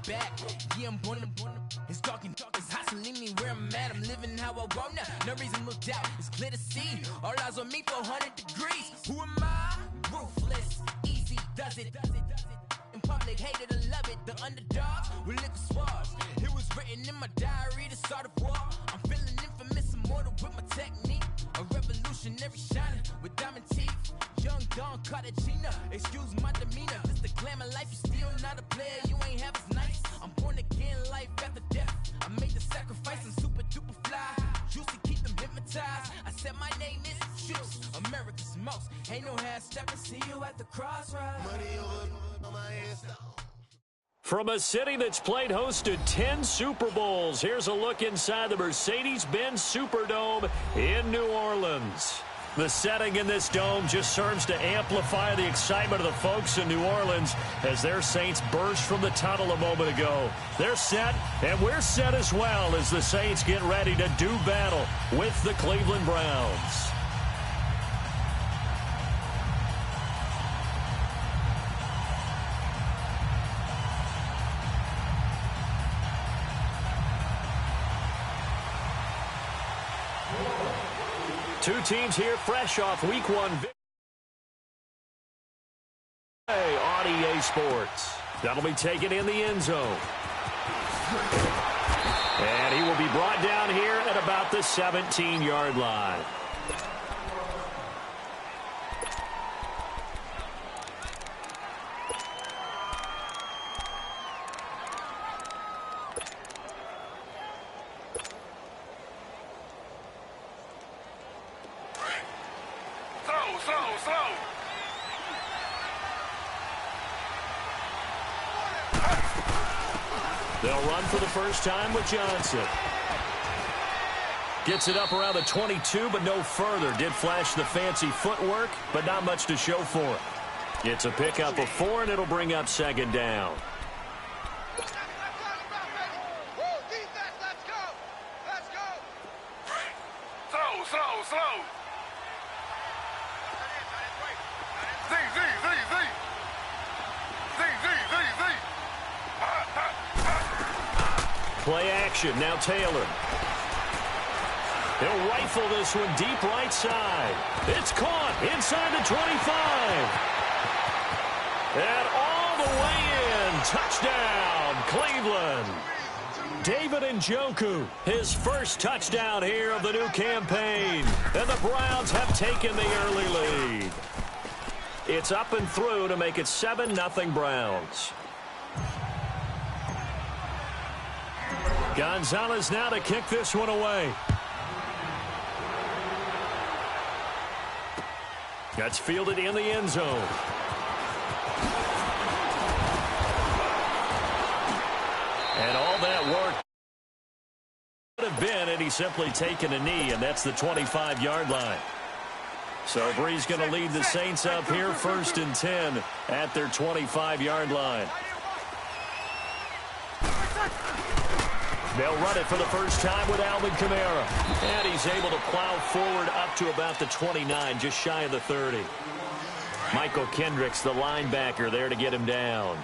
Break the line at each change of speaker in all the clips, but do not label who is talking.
back. Yeah, I'm born. It's dark and it's hot, so leave me where I'm at. I'm living how I want now. No reason to look doubt. It's clear to see. All eyes on me for 100 degrees. Who am I? Ruthless. Easy does it. In public, hated or love it. The underdogs with liquor swabs. It was written in my diary to start a war. I'm feeling infamous, immortal with my technique. A revolutionary shining with diamond teeth. Young Don Cartagena, excuse my demeanor. This the glamour life, you still not a player. You ain't half as nice. I'm born again, life after death. I made the sacrifice, I'm super duper fly. Used to keep them hypnotized. I said my name is Juice, America's most. Ain't no half stepping. See you at the crossroads. Money over my hands.
From a city that's played host to 10 Super Bowls, here's a look inside the Mercedes-Benz Superdome in New Orleans. The setting in this dome just serves to amplify the excitement of the folks in New Orleans as their Saints burst from the tunnel a moment ago. They're set, and we're set as well as the Saints get ready to do battle with the Cleveland Browns. Two teams here fresh off Week 1 victory on EA Sports. That'll be taken in the end zone. And he will be brought down here at about the 17-yard line. They'll run for the first time with Johnson. Gets it up around the 22, but no further. Did flash the fancy footwork, but not much to show for it. It's a pickup of 4, and it'll bring up second down. Play action, now Taylor. He'll rifle this one deep right side. It's caught inside the 25. And all the way in. Touchdown, Cleveland. David Njoku, his first touchdown here of the new campaign. And the Browns have taken the early lead. It's up and through to make it 7-0 Browns. Gonzalez now to kick this one away. That's fielded in the end zone. And all that work would have been had he simply taken a knee, and that's the 25-yard line. So Bree's going to lead the Saints up here 1st and 10 at their 25-yard line. They'll run it for the first time with Alvin Kamara. And he's able to plow forward up to about the 29, just shy of the 30. Michael Kendricks, the linebacker, there to get him down.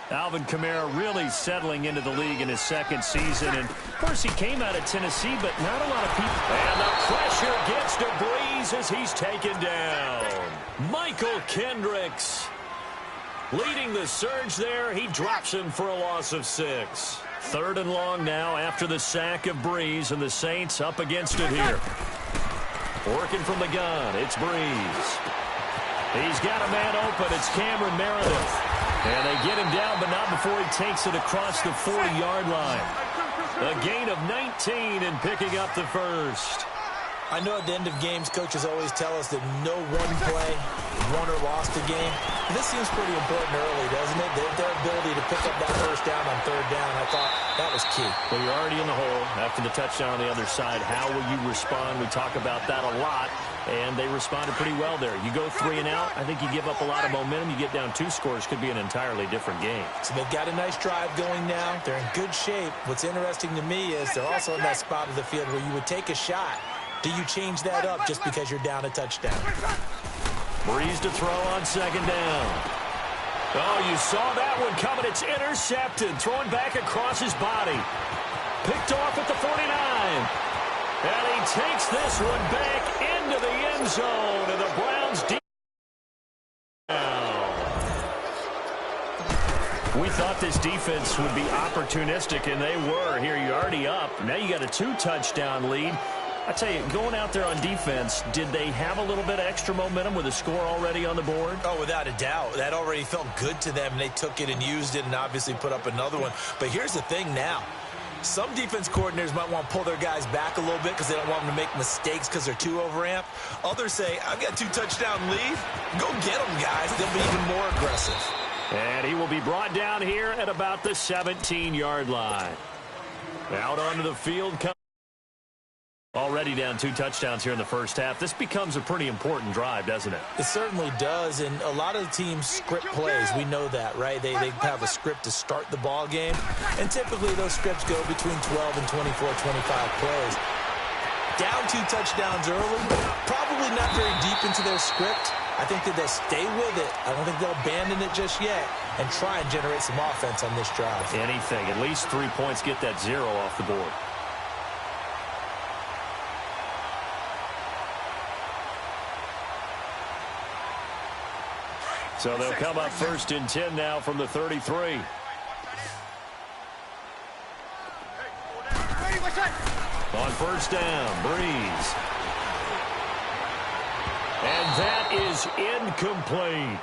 Alvin Kamara really settling into the league in his second season. And, of course, he came out of Tennessee, but not a lot of people. And the pressure gets to Breeze as he's taken down. Michael Kendricks leading the surge there. He drops him for a loss of 6. 3rd and long now after the sack of Breeze, and the Saints up against it here. Working from the gun, it's Breeze. He's got a man open. It's Cameron Meredith. And they get him down, but not before he takes it across the 40-yard line. A gain of 19 and picking up the first.
I know at the end of games, coaches always tell us that no one play won or lost a game. This seems pretty important early, doesn't it? Their ability to pick up that first down on 3rd down, I thought that was key.
Well, you're already in the hole after the touchdown on the other side. How will you respond? We talk about that a lot, and they responded pretty well there. You go 3 and out, I think you give up a lot of momentum. You get down 2 scores, could be an entirely different game.
So they've got a nice drive going now. They're in good shape. What's interesting to me is they're also in that spot of the field where you would take a shot. Do you change that up just because you're down a touchdown?
Breeze to throw on 2nd down. Oh, you saw that one coming. It's intercepted. Throwing back across his body. Picked off at the 49. And he takes this one back into the end zone. And the Browns deep. We thought this defense would be opportunistic, and they were. Here, you're already up. Now you got a 2-touchdown lead. I tell you, going out there on defense, did they have a little bit of extra momentum with a score already on the board?
Oh, without a doubt. That already felt good to them, and they took it and used it and obviously put up another one. But here's the thing now. Some defense coordinators might want to pull their guys back a little bit because they don't want them to make mistakes because they're too overamped. Others say, I've got 2-touchdown lead. Go get them, guys. They'll be even more aggressive.
And he will be brought down here at about the 17-yard line. Out onto the field. Already down 2 touchdowns here in the first half. This becomes a pretty important drive, doesn't it?
It certainly does, and a lot of teams script plays. We know that, right? They have a script to start the ball game, and typically those scripts go between 12 and 24, 25 plays. Down 2 touchdowns early, probably not very deep into their script. I think that they'll stay with it. I don't think they'll abandon it just yet and try and generate some offense on this drive.
Anything. At least 3 points, get that 0 off the board. So they'll come up 1st and 10 now from the 33. On 1st down, Breeze. And that is incomplete.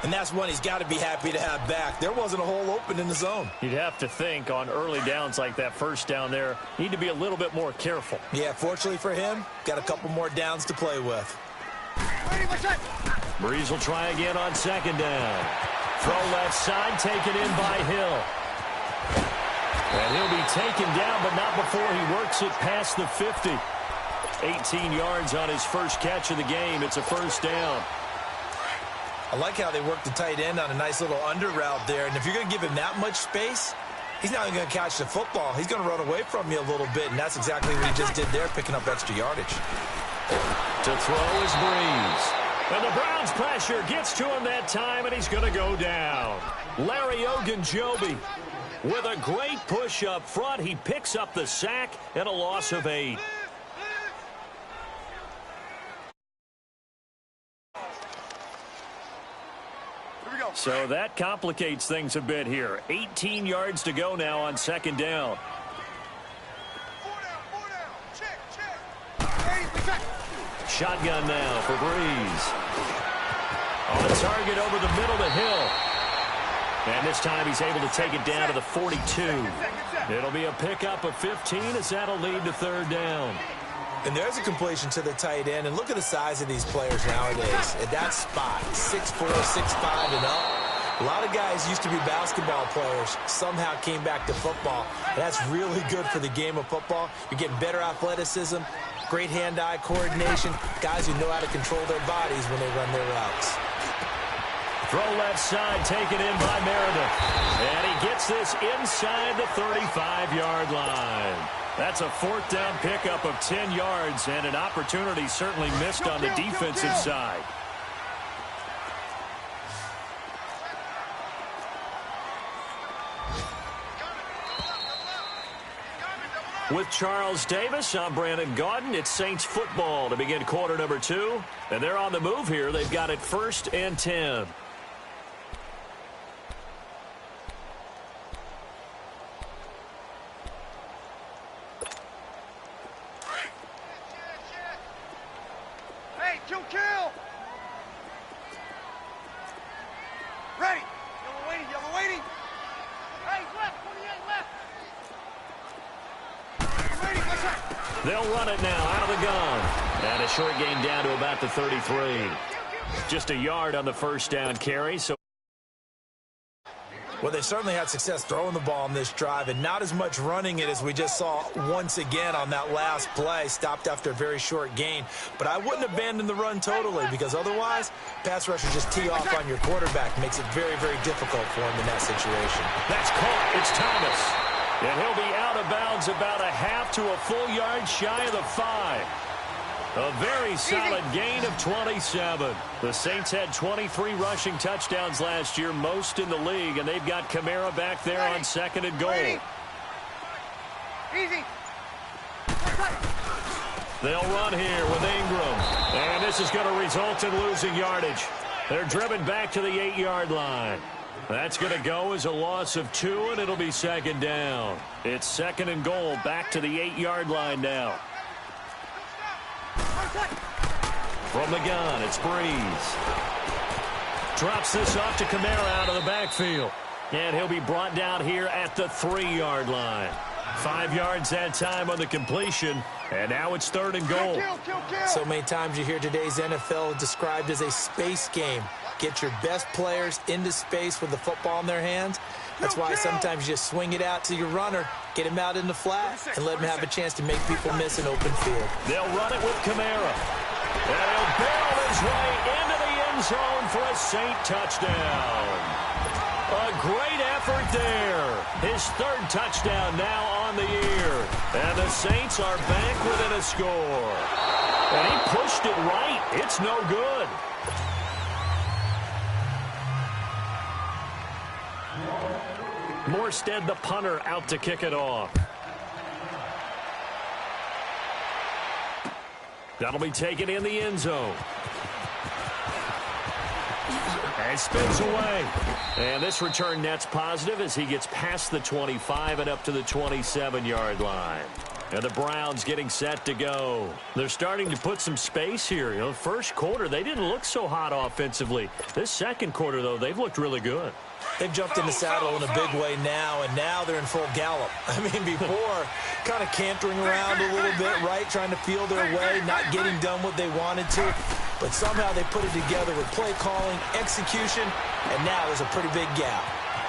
And that's one he's got to be happy to have back. There wasn't a hole open in the zone.
You'd have to think on early downs like that 1st down there, need to be a little bit more careful.
Yeah, fortunately for him, got a couple more downs to play with.
Breeze will try again on 2nd down. Throw left side, taken in by Hill. And he'll be taken down, but not before he works it past the 50. 18 yards on his first catch of the game. It's a 1st down.
I like how they work the tight end on a nice little under route there. And if you're going to give him that much space, he's not even going to catch the football. He's going to run away from you a little bit, and that's exactly what he just did there, picking up extra yardage.
To throw is Breeze. And the Browns pressure gets to him that time, and he's going to go down. Larry Ogunjobi with a great push up front. He picks up the sack and a loss of 8. So that complicates things a bit here. 18 yards to go now on 2nd down. Shotgun now for Breeze. On target over the middle to Hill. And this time he's able to take it down to the 42. It'll be a pickup of 15 as that'll lead to 3rd down.
And there's a completion to the tight end. And look at the size of these players nowadays. At that spot, 6'4", 6'5", and up. A lot of guys used to be basketball players, somehow came back to football. And that's really good for the game of football. You're getting better athleticism, great hand-eye coordination, guys who know how to control their bodies when they run their routes.
Throw left side, taken in by Meredith. And he gets this inside the 35-yard line. That's a 4th down pickup of 10 yards, and an opportunity certainly missed on the defensive side. With Charles Davis, I'm Brandon Gaudin. It's Saints football to begin quarter number 2. And they're on the move here. They've got it 1st and 10.
Kill! Ready! Yellow waiting! Hey, left! 28 left!
They'll run it now out of the gun. And a short gain down to about the 33. Just a yard on the 1st down carry. So.
Well, they certainly had success throwing the ball on this drive and not as much running it as we just saw once again on that last play. Stopped after a very short gain. But I wouldn't abandon the run totally because otherwise, pass rushers just tee off on your quarterback. Makes it very, very difficult for him in that situation.
That's caught. It's Thomas. And he'll be out of bounds about a half to a full yard shy of the 5. A very solid gain of 27. The Saints had 23 rushing touchdowns last year, most in the league, and they've got Kamara back there on second and goal.
Easy.
They'll run here with Ingram, and this is going to result in losing yardage. They're driven back to the 8-yard line. That's going to go as a loss of 2, and it'll be second down. It's second and goal, back to the 8-yard line now. From the gun, it's Breeze. Drops this off to Kamara out of the backfield. And he'll be brought down here at the 3-yard line. 5 yards that time on the completion. And now it's third and goal.
Kill.
So many times you hear today's NFL described as a space game. Get your best players into space with the football in their hands. That's why sometimes you just swing it out to your runner, get him out in the flat, and let him have a chance to make people miss an open field.
They'll run it with Kamara. And he'll barrel his way into the end zone for a Saint touchdown. A great effort there. His third touchdown now on the year. And the Saints are back within a score. And he pushed it right. It's no good. Morstead, the punter, out to kick it off. That'll be taken in the end zone. And spins away. And this return net's positive as he gets past the 25 and up to the 27-yard line. And the Browns getting set to go. They're starting to put some space here. You know, first quarter, they didn't look so hot offensively. This second quarter, though, they've looked really good.
They've jumped in the saddle in a big way now, and now they're in full gallop. I mean, before, kind of cantering around a little bit, right, trying to feel their way, not getting done what they wanted to. But somehow they put it together with play calling, execution, and now there's a pretty big gap.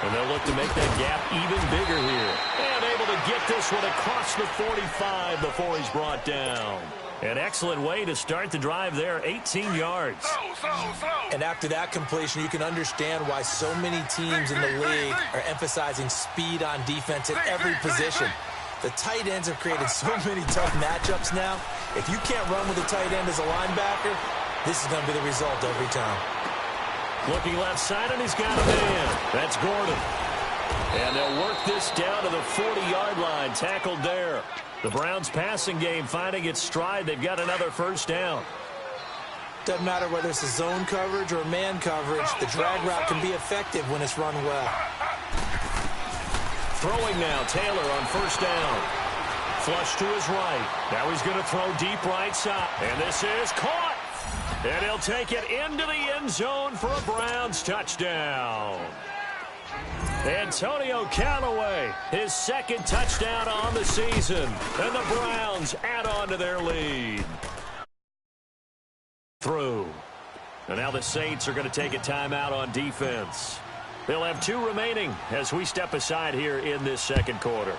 And they'll look to make that gap even bigger here. And able to get this one across the 45 before he's brought down. An excellent way to start the drive there, 18 yards.
And after that completion, you can understand why so many teams in the league are emphasizing speed on defense at every position. The tight ends have created so many tough matchups now. If you can't run with a tight end as a linebacker, this is going to be the result every time.
Looking left side, and he's got a man. That's Gordon. And they'll work this down to the 40-yard line, tackled there. The Browns' passing game finding its stride. They've got another first down.
Doesn't matter whether it's a zone coverage or man coverage, the drag route can be effective when it's run well.
Throwing now, Taylor on first down. Flush to his right. Now he's going to throw deep right side. And this is caught. And he'll take it into the end zone for a Browns touchdown. Antonio Callaway, his second touchdown on the season. And the Browns add on to their lead. Through. And now the Saints are going to take a timeout on defense. They'll have 2 remaining as we step aside here in this second quarter.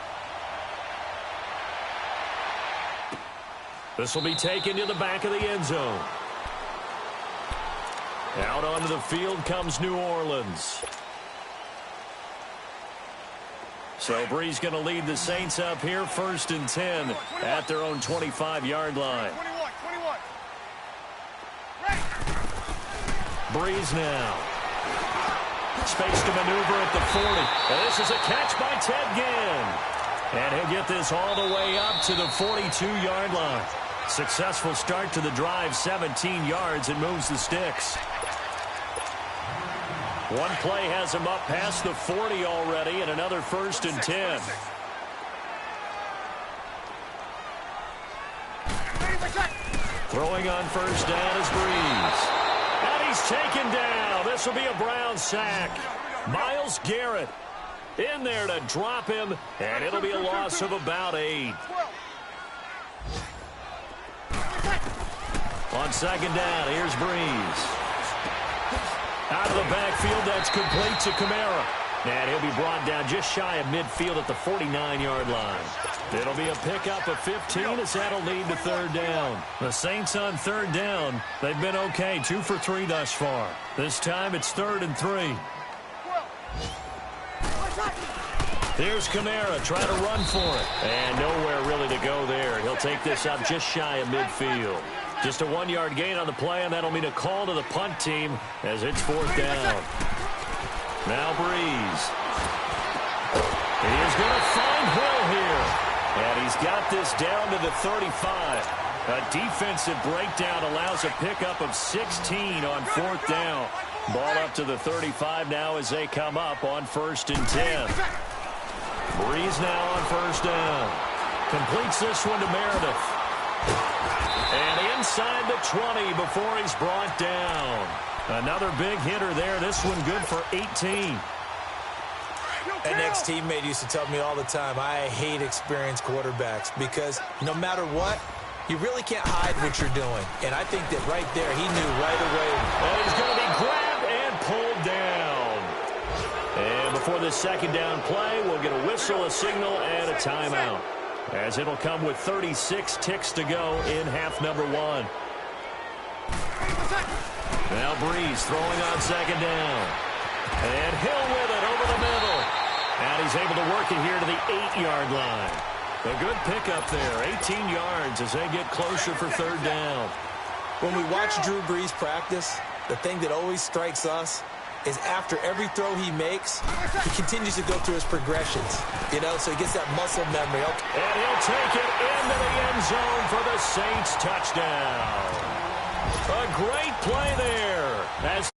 This will be taken to the back of the end zone. Out onto the field comes New Orleans. So Breeze going to lead the Saints up here, 1st and 10 at their own 25-yard line.
21.
Breeze now. Space to maneuver at the 40. And this is a catch by Ted Ginn. And he'll get this all the way up to the 42-yard line. Successful start to the drive, 17 yards, and moves the sticks. One play has him up past the 40 already, and another 1st and 10. Throwing on first down is Breeze. And he's taken down. This will be a Brown sack. Myles Garrett in there to drop him, and it'll be a loss of about 8. On second down, here's Breeze. Out of the backfield, that's complete to Kamara. And he'll be brought down just shy of midfield at the 49-yard line. It'll be a pickup of 15 as that'll lead to third down. The Saints on third down, they've been okay, 2 for 3 thus far. This time it's 3rd and 3. Here's Kamara trying to run for it. And nowhere really to go there. He'll take this up just shy of midfield. Just a 1-yard gain on the play, and that'll mean a call to the punt team as it's 4th down. Now Breeze. He is going to find Hill here. And he's got this down to the 35. A defensive breakdown allows a pickup of 16 on 4th down. Ball up to the 35 now as they come up on 1st and 10. Breeze now on 1st down. Completes this one to Meredith. And inside the 20 before he's brought down. Another big hitter there. This one good for 18.
An ex-teammate used to tell me all the time, I hate experienced quarterbacks because no matter what, you really can't hide what you're doing. And I think that right there, he knew right away.
And he's going to be grabbed and pulled down. And before this 2nd down play, we'll get a whistle, a signal, and a timeout. As it'll come with 36 ticks to go in half number 1. Now Breeze throwing on 2nd down. And Hill with it over the middle. And he's able to work it here to the 8-yard line. A good pickup there, 18 yards as they get closer for 3rd down.
When we watch Drew Brees practice, the thing that always strikes us is after every throw he makes, he continues to go through his progressions. You know, so he gets that muscle memory.
And he'll take it into the end zone for the Saints touchdown. A great play there. As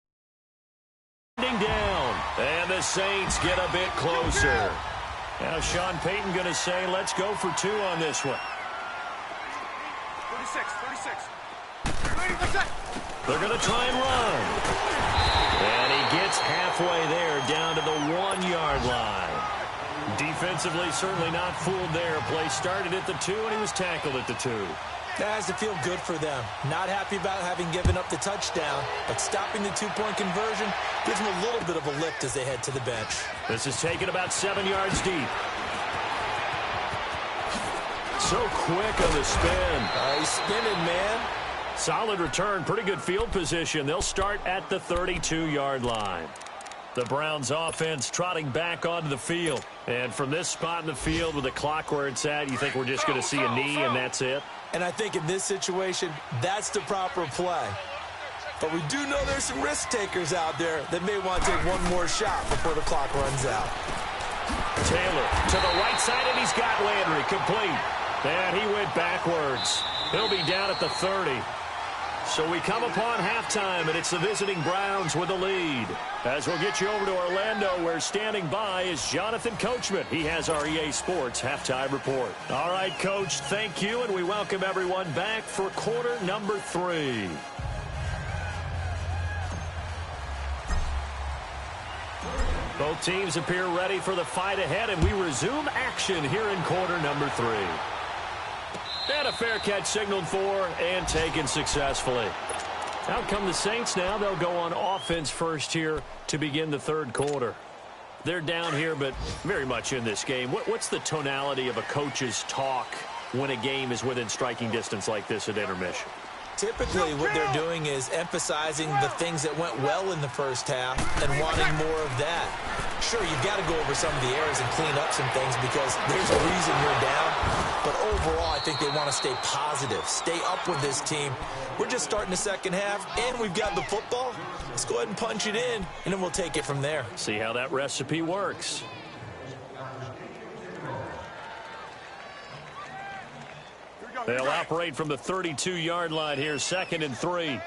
down, and the Saints get a bit closer. Now Sean Payton going to say, let's go for 2 on this one.
36.
They're going to try and run. And he gets halfway there down to the 1-yard line. Defensively, certainly not fooled there. Play started at the 2, and he was tackled at the 2.
That has to feel good for them. Not happy about having given up the touchdown, but stopping the 2-point conversion gives them a little bit of a lift as they head to the bench.
This is taken about 7 yards deep. So quick on the spin.
He's spinning, man.
Solid return, pretty good field position. They'll start at the 32-yard line. The Browns offense trotting back onto the field. And from this spot in the field with the clock where it's at, you think we're just going to see a knee and that's it?
And I think in this situation, that's the proper play. But we do know there's some risk takers out there that may want to take one more shot before the clock runs out.
Taylor to the right side, and he's got Landry complete. And he went backwards. He'll be down at the 30. So we come upon halftime, and it's the visiting Browns with the lead. As we'll get you over to Orlando, where standing by is Jonathan Coachman. He has our EA Sports halftime report. All right, Coach, thank you, and we welcome everyone back for quarter number 3. Both teams appear ready for the fight ahead, and we resume action here in quarter number 3. And a fair catch signaled for and taken successfully. Out come the Saints now. They'll go on offense first here to begin the 3rd quarter. They're down here, but very much in this game. What's the tonality of a coach's talk when a game is within striking distance like this at intermission?
Typically, what they're doing is emphasizing the things that went well in the first half and wanting more of that. Sure, you've got to go over some of the errors and clean up some things because there's a reason you're down. But overall, I think they want to stay positive, stay up with this team. We're just starting the second half, and we've got the football. Let's go ahead and punch it in, and then we'll take it from there.
See how that recipe works. They'll operate from the 32-yard line here, 2nd and 3.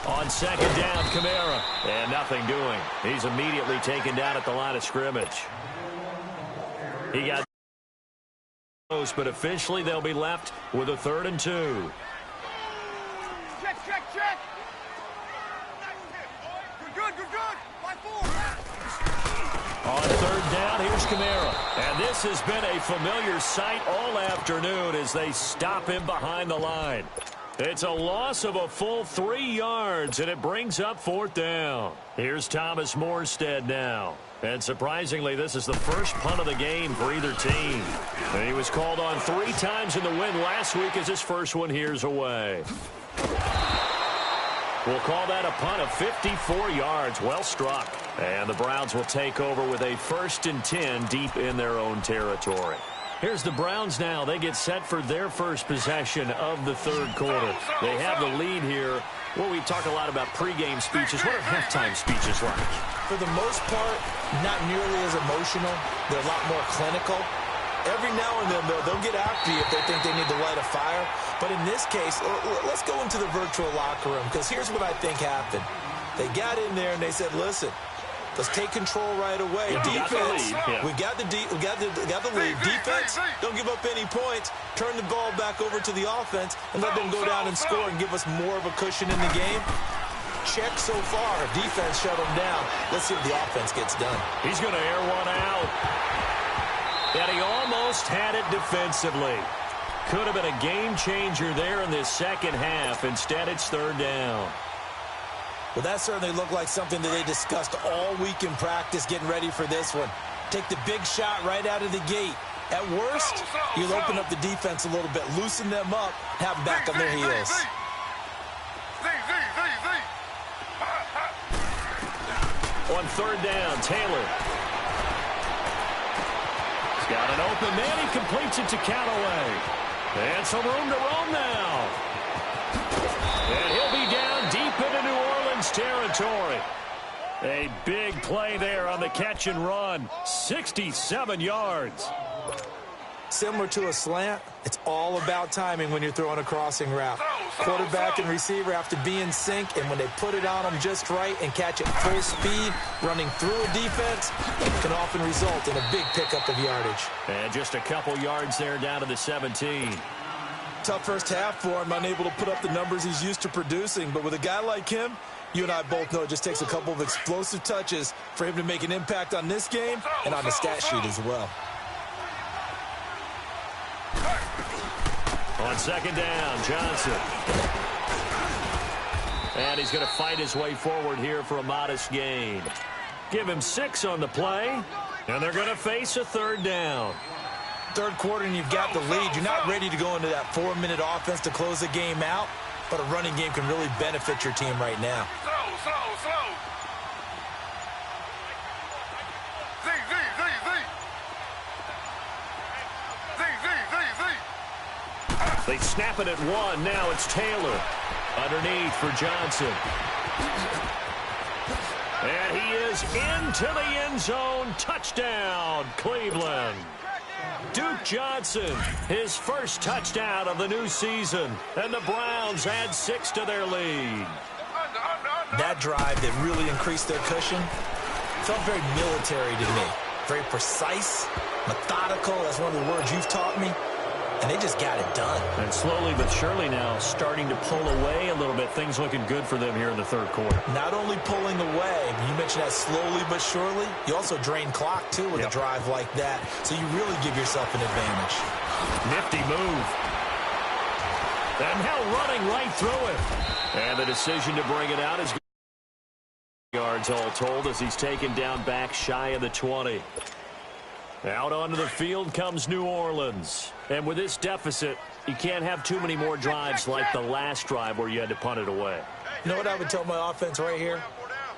On 2nd down, Kamara. And nothing doing. He's immediately taken down at the line of scrimmage. He got close, but officially they'll be left with a 3rd and 2.
Check. Good. Line 4.
On 3rd down, here's Kamara. And this has been a familiar sight all afternoon as they stop him behind the line. It's a loss of a full 3 yards, and it brings up 4th down. Here's Thomas Morstead now. And surprisingly, this is the first punt of the game for either team. And he was called on 3 times in the win last week as his first one here's away. We'll call that a punt of 54 yards. Well struck. And the Browns will take over with a 1st and 10 deep in their own territory. Here's the Browns now. They get set for their first possession of the third quarter. They have the lead here. Well, we talk a lot about pregame speeches. What are halftime speeches like?
For the most part, not nearly as emotional. They're a lot more clinical. Every now and then, though, they'll get after you if they think they need to light a fire. But in this case, let's go into the virtual locker room, because here's what I think happened. They got in there and they said, listen, let's take control right away. Defense, we got the lead. Defense, don't give up any points. Turn the ball back over to the offense and let them go down and score and give us more of a cushion in the game. Check so far. Defense shut them down. Let's see if the offense gets done.
He's going to air one out. And he almost had it defensively. Could have been a game changer there in this second half. Instead, it's third down.
Well, that certainly looked like something that they discussed all week in practice getting ready for this one. Take the big shot right out of the gate. At worst, you'll open up the defense a little bit, loosen them up, have them back on their heels.
On third down, Taylor. He's got an open man. He completes it to Callaway. And some room to roam now. And he'll be down deep into New Orleans territory. A big play there on the catch and run. 67 yards.
Similar to a slant, it's all about timing when you're throwing a crossing route. Quarterback and receiver have to be in sync, and when they put it on them just right and catch it full speed, running through a defense, it can often result in a big pickup of yardage.
And just a couple yards there down to the 17.
Tough first half for him, unable to put up the numbers he's used to producing, but with a guy like him, you and I both know it just takes a couple of explosive touches for him to make an impact on this game and on the stat sheet as well.
On second down, Johnson. And he's going to fight his way forward here for a modest gain. Give him 6 on the play, and they're going to face a third down.
Third quarter and you've got the lead. You're not ready to go into that 4-minute offense to close the game out, but a running game can really benefit your team right now.
They snap it at 1. Now it's Taylor. Underneath for Johnson. And he is into the end zone. Touchdown, Cleveland. Duke Johnson, his first touchdown of the new season. And the Browns add 6 to their lead.
That drive that really increased their cushion felt very military to me. Very precise, methodical. That's one of the words you've taught me. And they just got it done.
And slowly but surely now starting to pull away a little bit. Things looking good for them here in the third quarter.
Not only pulling away, you mentioned that slowly but surely, you also drain clock, too, with a drive like that. So you really give yourself an advantage.
Nifty move. And now running right through it. And the decision to bring it out is yards all told as he's taken down back shy of the 20. Out onto the field comes New Orleans. And with this deficit, you can't have too many more drives like the last drive where you had to punt it away.
You know what I would tell my offense right here?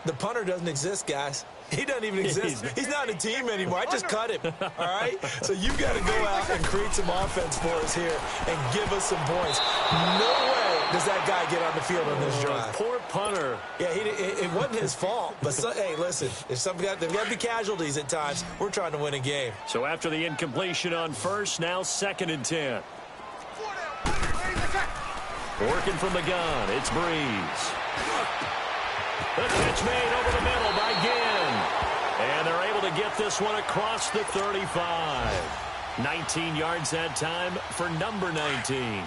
The punter doesn't exist, guys. He doesn't even exist. He's not a team anymore. I just cut him, all right? So you got to go out and create some offense for us here and give us some points. No way does that guy get on the field on this drive.
Poor punter.
Yeah, it wasn't his fault. But, hey, listen, if there's got to be casualties at times. We're trying to win a game.
So after the incompletion on first, now 2nd and 10. Working from the gun, it's Breeze. The catch made over the middle by Ginn. And they're able to get this one across the 35. 19 yards that time for number 19.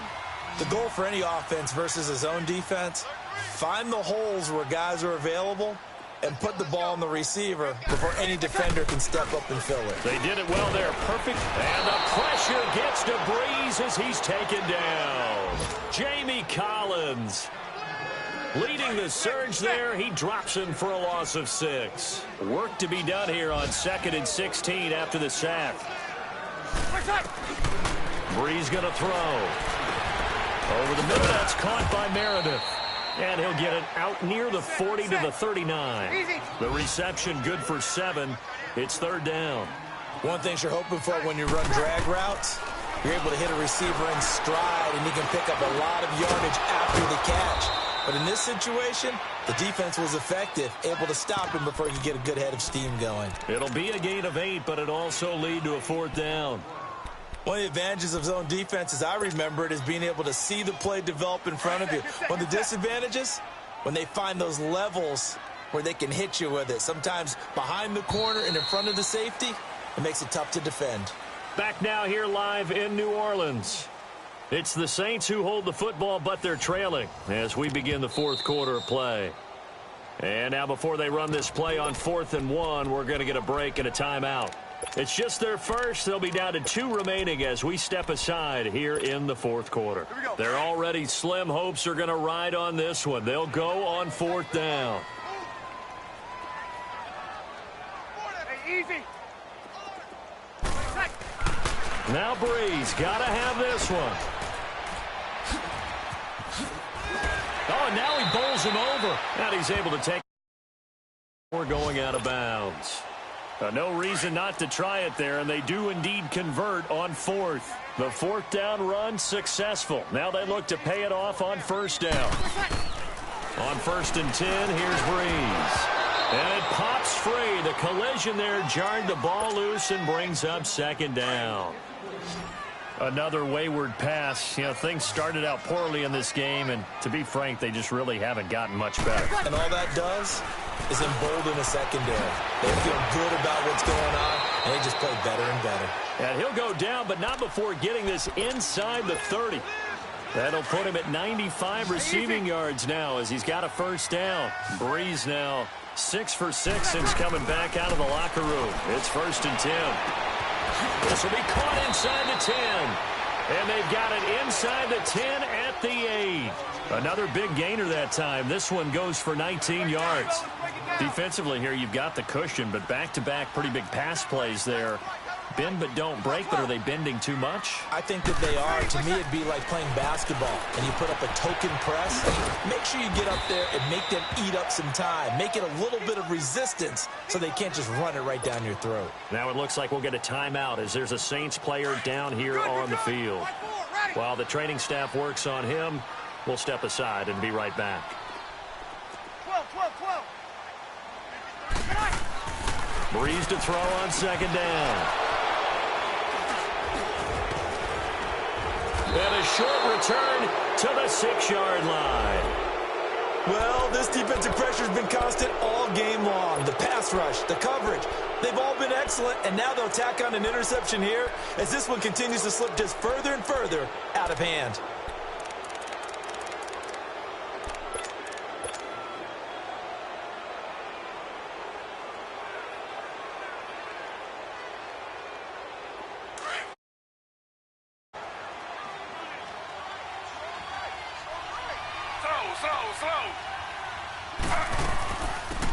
The goal for any offense versus his own defense, find the holes where guys are available and put the ball on the receiver before any defender can step up and fill it.
They did it well there. Perfect. And the pressure gets to Breeze as he's taken down. Jamie Collins leading the surge there. He drops him for a loss of 6. Work to be done here on 2nd and 16 after the sack. Breeze going to throw. Over the middle, that's caught by Meredith. And he'll get it out near the 40 to the 39. The reception good for 7. It's third down.
One thing you're hoping for when you run drag routes, you're able to hit a receiver in stride, and he can pick up a lot of yardage after the catch. But in this situation, the defense was effective, able to stop him before he could get a good head of steam going.
It'll be a gain of 8, but it also lead to a fourth down.
One of the advantages of zone defense, as I remember it, is being able to see the play develop in front of you. One of the disadvantages, when they find those levels where they can hit you with it, sometimes behind the corner and in front of the safety, it makes it tough to defend.
Back now here live in New Orleans. It's the Saints who hold the football, but they're trailing as we begin the fourth quarter of play. And now before they run this play on 4th and 1, we're going to get a break and a timeout. It's just their first. They'll be down to 2 remaining as we step aside here in the fourth quarter. Their already slim hopes are going to ride on this one. They'll go on 4th down.
Hey, easy.
Now Breeze got to have this one. Oh, and now he bowls him over. And he's able to take. We're going out of bounds. No reason not to try it there, and they do indeed convert on 4th. The 4th down run successful. Now they look to pay it off on 1st down. On 1st and 10, here's Breeze. And it pops free. The collision there jarred the ball loose and brings up 2nd down. Another wayward pass. You know, things started out poorly in this game, and to be frank, they just really haven't gotten much better.
And all that does is embolden a secondary. They feel good about what's going on, and they just play better and better.
And he'll go down, but not before getting this inside the 30. That'll put him at 95 receiving yards now as he's got a 1st down. Breeze now 6 for 6 since coming back out of the locker room. It's 1st and 10. This will be caught inside the 10. And they've got it inside the 10 at the 8. Another big gainer that time. This one goes for 19 yards. Defensively here, you've got the cushion, but back-to-back pretty big pass plays there. Bend but don't break, but are they bending too much?
I think that they are. To me, it'd be like playing basketball, and you put up a token press. Make sure you get up there and make them eat up some time. Make it a little bit of resistance so they can't just run it right down your throat.
Now it looks like we'll get a timeout as there's a Saints player down here on the field. While the training staff works on him, we'll step aside and be right back.
12.
Breeze to throw on 2nd down. And a short return to the 6-yard line.
Well, this defensive pressure has been constant all game long. The pass rush, the coverage, they've all been excellent, and now they'll tack on an interception here as this one continues to slip just further and further out of hand.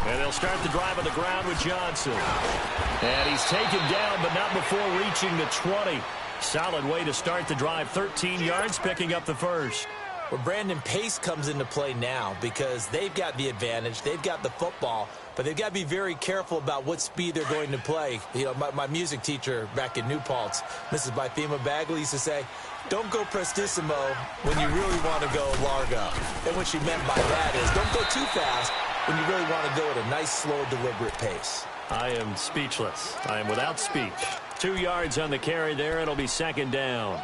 And they'll start the drive on the ground with Johnson. And he's taken down, but not before reaching the 20. Solid way to start the drive. 13 yards, picking up the 1st.
Well, Brandon, pace comes into play now because they've got the advantage. They've got the football, but they've got to be very careful about what speed they're going to play. You know, my music teacher back in New Paltz, Mrs. Bythema Bagley, used to say, don't go prestissimo when you really want to go largo. And what she meant by that is don't go too fast when you really want to go at a nice, slow, deliberate pace.
I am speechless. I am without speech. 2 yards on the carry there. It'll be 2nd down.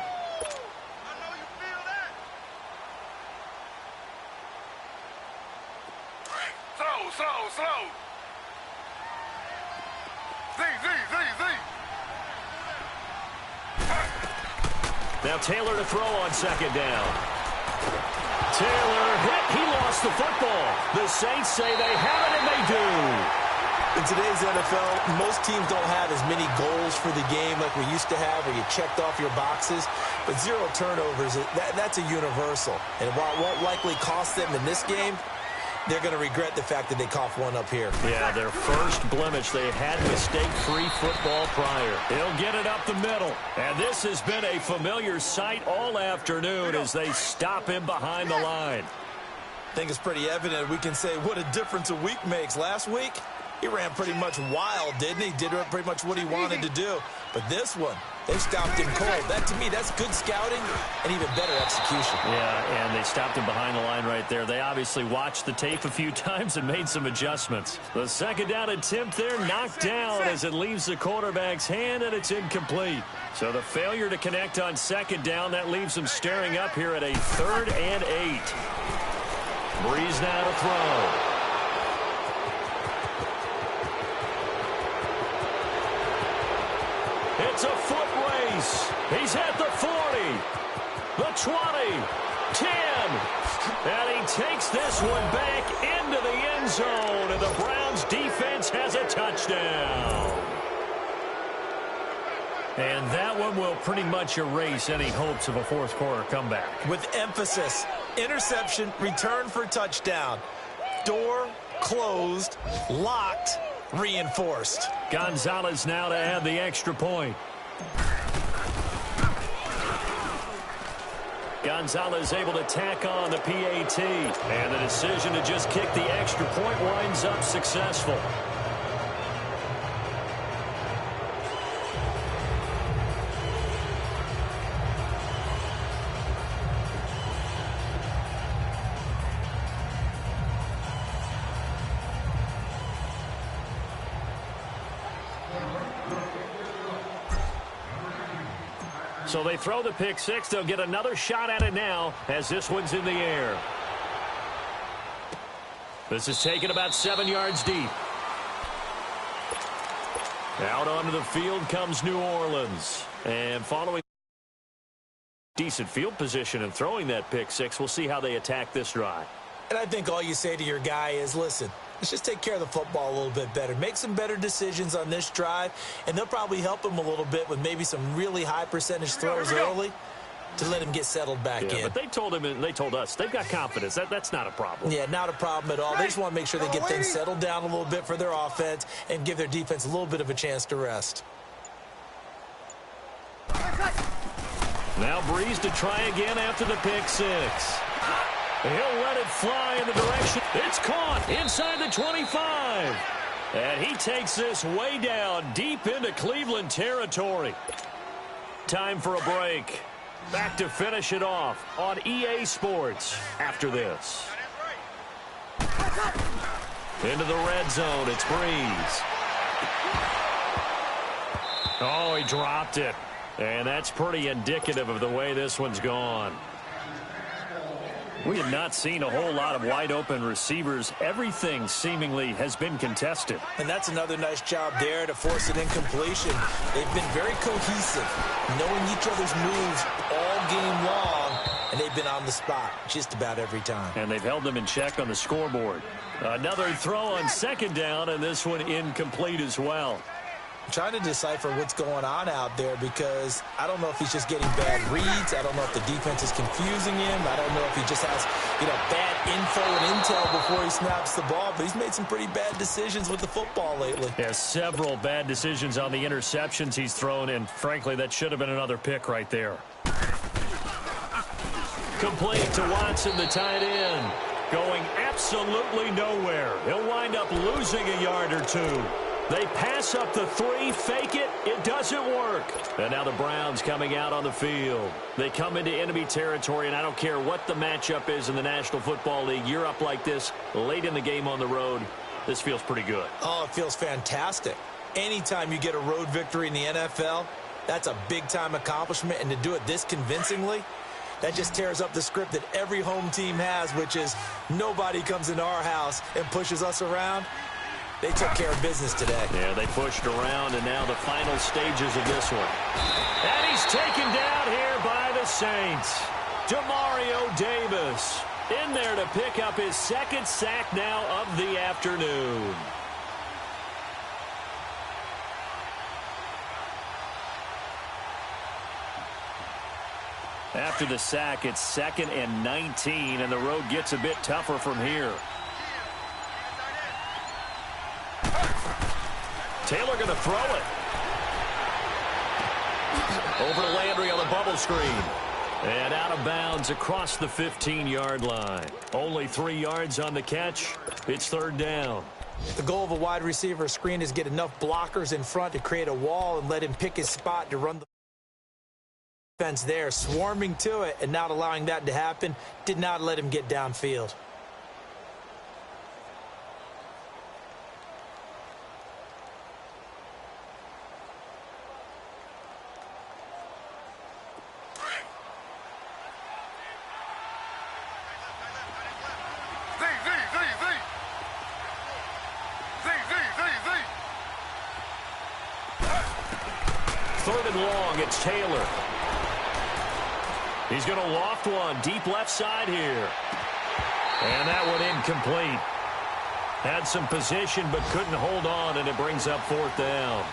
Slow. Z.
Now Taylor to throw on 2nd down. Taylor hit. He lost the football. The Saints say they have it, and they do.
In today's NFL, most teams don't have as many goals for the game like we used to have where you checked off your boxes. But 0 turnovers, that's a universal. And while it won't likely cost them in this game, they're going to regret the fact that they coughed one up here.
Yeah, their first blemish. They had mistake-free football prior. He'll get it up the middle. And this has been a familiar sight all afternoon as they stop him behind the line.
I think it's pretty evident we can say what a difference a week makes. Last week, he ran pretty much wild, didn't he? Did pretty much what he wanted to do. But this one, they stopped him cold. That, to me, that's good scouting and even better execution.
Yeah, and they stopped him behind the line right there. They obviously watched the tape a few times and made some adjustments. The second down attempt there knocked down as it leaves the quarterback's hand, and it's incomplete. So the failure to connect on second down, that leaves them staring up here at a 3rd and 8. Breeze now to throw. It's a foot race. He's at the 40, the 20, 10. And he takes this one back into the end zone. And the Browns defense has a touchdown. And that one will pretty much erase any hopes of a fourth quarter comeback.
With emphasis, interception, return for touchdown. Door closed, locked, reinforced.
Gonzalez now to add the extra point. Gonzalez able to tack on the PAT. And the decision to just kick the extra point winds up successful. So they throw the pick six. They'll get another shot at it now as this one's in the air. This is taken about 7 yards deep. Out onto the field comes New Orleans. And following decent field position and throwing that pick six, we'll see how they attack this drive.
And I think all you say to your guy is, listen, let's just take care of the football a little bit better. Make some better decisions on this drive, and they'll probably help him a little bit with maybe some really high percentage throws early to let him get settled back in.
But they told him and they told us they've got confidence. That's not a problem.
Yeah, not a problem at all. They just want to make sure they get things settled down a little bit for their offense and give their defense a little bit of a chance to rest.
Now Breeze to try again after the pick six. He'll let it fly in the direction. It's caught inside the 25. And he takes this way down deep into Cleveland territory. Time for a break. Back to finish it off on EA Sports after this. Into the red zone. It's Breeze. Oh, he dropped it. And that's pretty indicative of the way this one's gone. We have not seen a whole lot of wide-open receivers. Everything seemingly has been contested.
And that's another nice job there to force an incompletion. They've been very cohesive, knowing each other's moves all game long, and they've been on the spot just about every time.
And they've held them in check on the scoreboard. Another throw on second down, and this one incomplete as well.
I'm trying to decipher what's going on out there because I don't know if he's just getting bad reads. I don't know if the defense is confusing him. I don't know if he just has, bad info and intel before he snaps the ball. But he's made some pretty bad decisions with the football lately.
Yeah, several bad decisions on the interceptions he's thrown, and frankly, that should have been another pick right there. Complete to Watson, the tight end. Going absolutely nowhere. He'll wind up losing a yard or two. They pass up the 3, fake it, it doesn't work. And now the Browns coming out on the field. They come into enemy territory, and I don't care what the matchup is in the National Football League. You're up like this late in the game on the road. This feels pretty good.
Oh, it feels fantastic. Anytime you get a road victory in the NFL, that's a big-time accomplishment, and to do it this convincingly, that just tears up the script that every home team has, which is nobody comes into our house and pushes us around. They took care of business today.
Yeah, they pushed around, and now the final stages of this one. And he's taken down here by the Saints. Demario Davis in there to pick up his second sack now of the afternoon. After the sack, it's 2nd and 19, and the road gets a bit tougher from here. Taylor going to throw it. Over to Landry on the bubble screen. And out of bounds across the 15-yard line. Only 3 yards on the catch. It's third down.
The goal of a wide receiver screen is get enough blockers in front to create a wall and let him pick his spot to run the defense there. Swarming to it and not allowing that to happen did not let him get downfield.
Third and long, it's Taylor. He's going to loft one deep left side here. And that one incomplete. Had some position but couldn't hold on, and it brings up fourth down.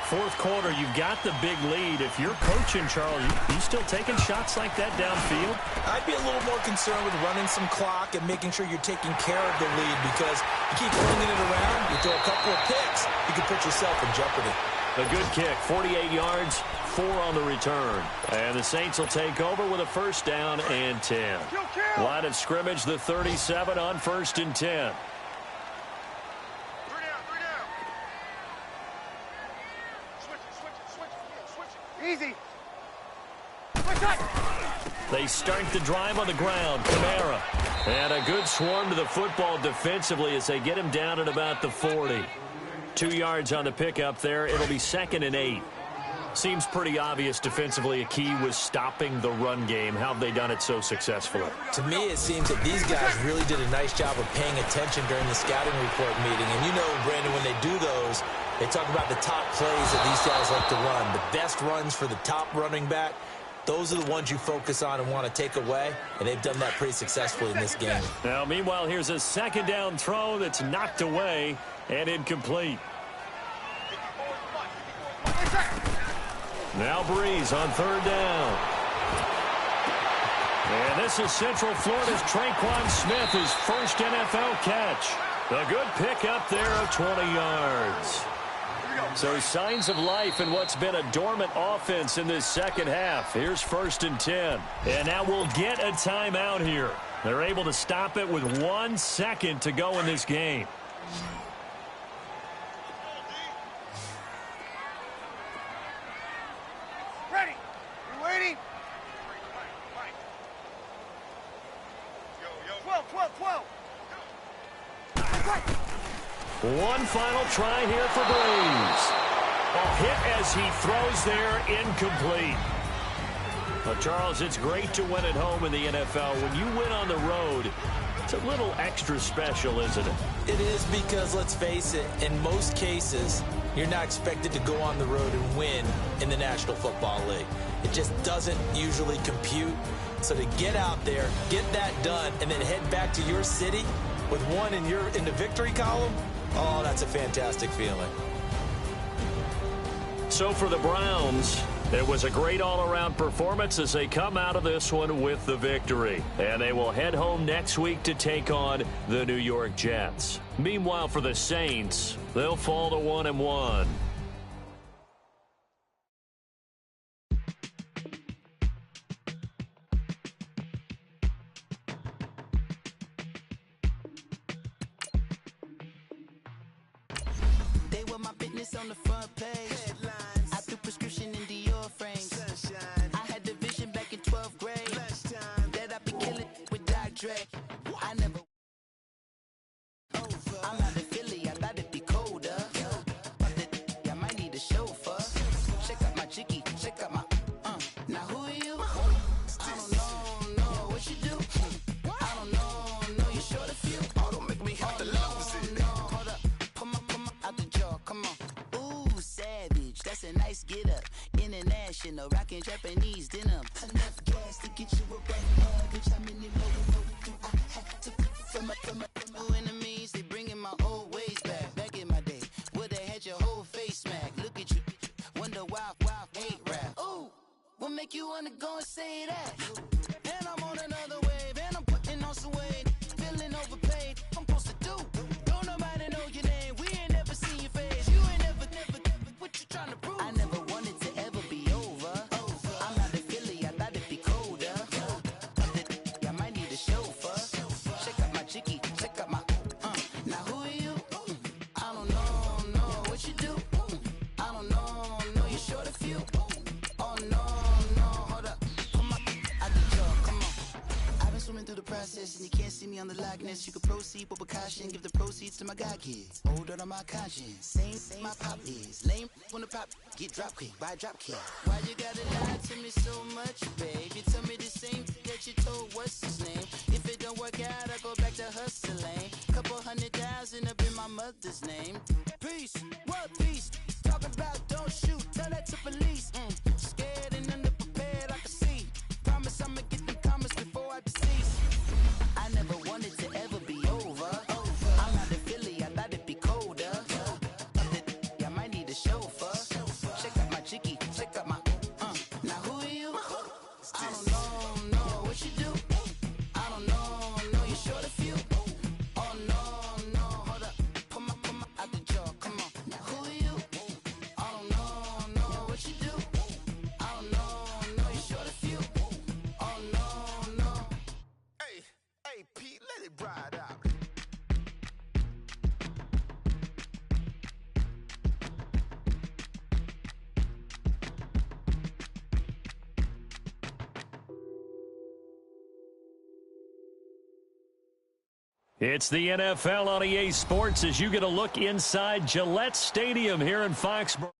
Fourth quarter, you've got the big lead. If you're coaching, Charles, you still taking shots like that downfield?
I'd be a little more concerned with running some clock and making sure you're taking care of the lead, because you keep flinging it around, you throw a couple of picks, you can put yourself in jeopardy.
A good kick, 48 yards, 4 on the return. And the Saints will take over with a first down and 10. Line of scrimmage, the 37 on first and 10.
Easy.
They start the drive on the ground. Kamara. And a good swarm to the football defensively as they get him down at about the 40. 2 yards on the pickup there. It'll be 2nd and 8. Seems pretty obvious defensively a key was stopping the run game. How have they done it so successfully?
To me, it seems that these guys really did a nice job of paying attention during the scouting report meeting. And you know, Brandon, when they do those, they talk about the top plays that these guys like to run. The best runs for the top running back. Those are the ones you focus on and want to take away, and they've done that pretty successfully in this game.
Now, meanwhile, here's a second down throw that's knocked away and incomplete. Now Breeze on third down. And this is Central Florida's Traquan Smith, his first NFL catch. A good pickup there of 20 yards. So signs of life in what's been a dormant offense in this second half. Here's 1st and 10. And now we'll get a timeout here. They're able to stop it with 1 second to go in this game.
Ready. You waiting? 12.
One final try here for Breeze. A hit as he throws there, incomplete. Well, Charles, it's great to win at home in the NFL. When you win on the road, it's a little extra special, isn't it?
It is, because, let's face it, in most cases, you're not expected to go on the road and win in the National Football League. It just doesn't usually compute. So to get out there, get that done, and then head back to your city with one in the victory column, oh, that's a fantastic feeling.
So for the Browns, it was a great all-around performance as they come out of this one with the victory. And they will head home next week to take on the New York Jets. Meanwhile, for the Saints, they'll fall to 1-1.
They were my business on the front page. Headlines. I threw prescription in Dior frames. Sunshine. I had the vision back in 12th grade. Lunchtime. That I'd be killing with Dr. Dre. I never over. I'm out of Philly, I thought it'd be colder. I might need a chauffeur. Check out my chicky, check out my now who are you? I don't know what you do. I don't know you're short a few. Oh, don't make me hit the lows. Hold up, pull my out the jaw, come on. Ooh, savage, that's a nice get up. International, rockin' Japanese denim. Enough gas to get you a red bitch. How many more do I have to from my enemies? They bringing my old ways back in my day. Where they had your whole face smacked. Look at you, wonder why hate rap. Ooh, what make you wanna go and say that? And I'm on another wave, and I'm putting on some weight. Feeling overpaid, I'm supposed to do. Don't nobody know your name, we ain't never seen your face. You ain't never, what you trying to prove? I never wanted to ever be over. I'm out of Philly, I thought on the likeness. You can proceed with caution, give the proceeds to my god kids. Older on my conscience, same my pop is. Lame when the pop get drop quick, buy drop kick. Why you gotta lie to me so much, babe? You tell me the same that you told what's his name. If it don't work out, I go back to hustling. Couple 100,000 up in my mother's name. Peace, what peace? Talking about don't shoot, tell that to police. Scared and underprepared, I can see. Promise I'ma get them comments before I decease. I never wanted to ever be over. I'm out of Philly, I thought it'd be colder. I might need a chauffeur. Check out my chicky, check out my now who are you? I don't know what you do. I don't know you short a few. Oh no, hold up. Come on, out the jaw, come on. Now who are you? I don't know what you do. I don't know you short a few. Oh no. Hey, Pete, let it ride out.
It's the NFL on EA Sports as you get a look inside Gillette Stadium here in Foxborough.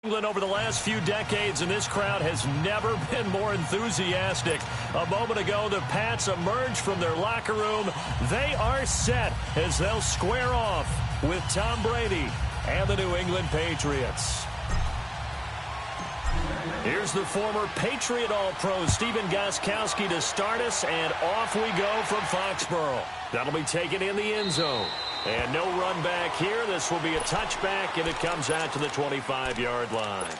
England over the last few decades, and this crowd has never been more enthusiastic. A moment ago, the Pats emerged from their locker room. They are set as they'll square off with Tom Brady and the New England Patriots. Here's the former Patriot All-Pro Stephen Gostkowski to start us, and off we go from Foxborough. That'll be taken in the end zone. And no run back here. This will be a touchback, and it comes out to the 25-yard line.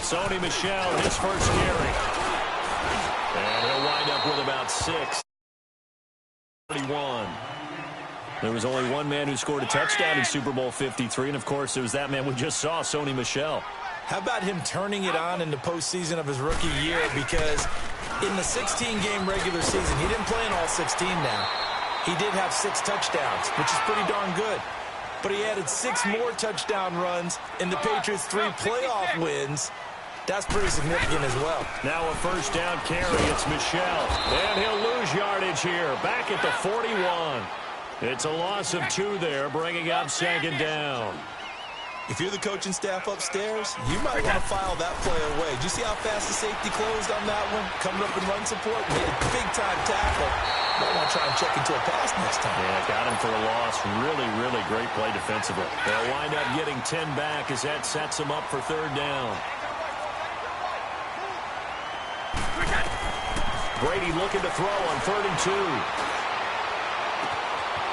Sony Michel, his first carry. And he'll wind up with about 6. 31. There was only one man who scored a touchdown in Super Bowl 53, and of course it was that man we just saw, Sony Michel.
How about him turning it on in the postseason of his rookie year? Because in the 16-game regular season, he didn't play in all 16 now. He did have 6 touchdowns, which is pretty darn good. But he added 6 more touchdown runs in the Patriots' 3 playoff wins. That's pretty significant as well.
Now a first down carry. It's Michel. And he'll lose yardage here. Back at the 41. It's a loss of 2 there, bringing up second down.
If you're the coaching staff upstairs, you might want to file that play away. Did you see how fast the safety closed on that one? Coming up in run support, made a big-time tackle. Might want to try and check into a pass next time.
Yeah, got him for a loss. Really, really great play defensively. They'll wind up getting 10 back as that sets them up for third down. Brady looking to throw on 3rd and 2.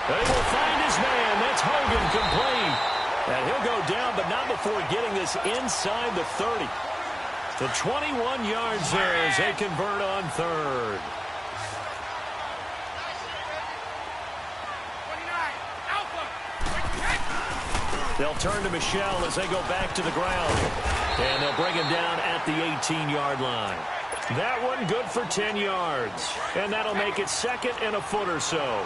They will find his man. That's Hogan, complete. And he'll go down, but not before getting this inside the 30. The 21 yards there as they convert on 3rd. They'll turn to Michel as they go back to the ground. And they'll bring him down at the 18-yard line. That one good for 10 yards. And that'll make it 2nd and a foot or so.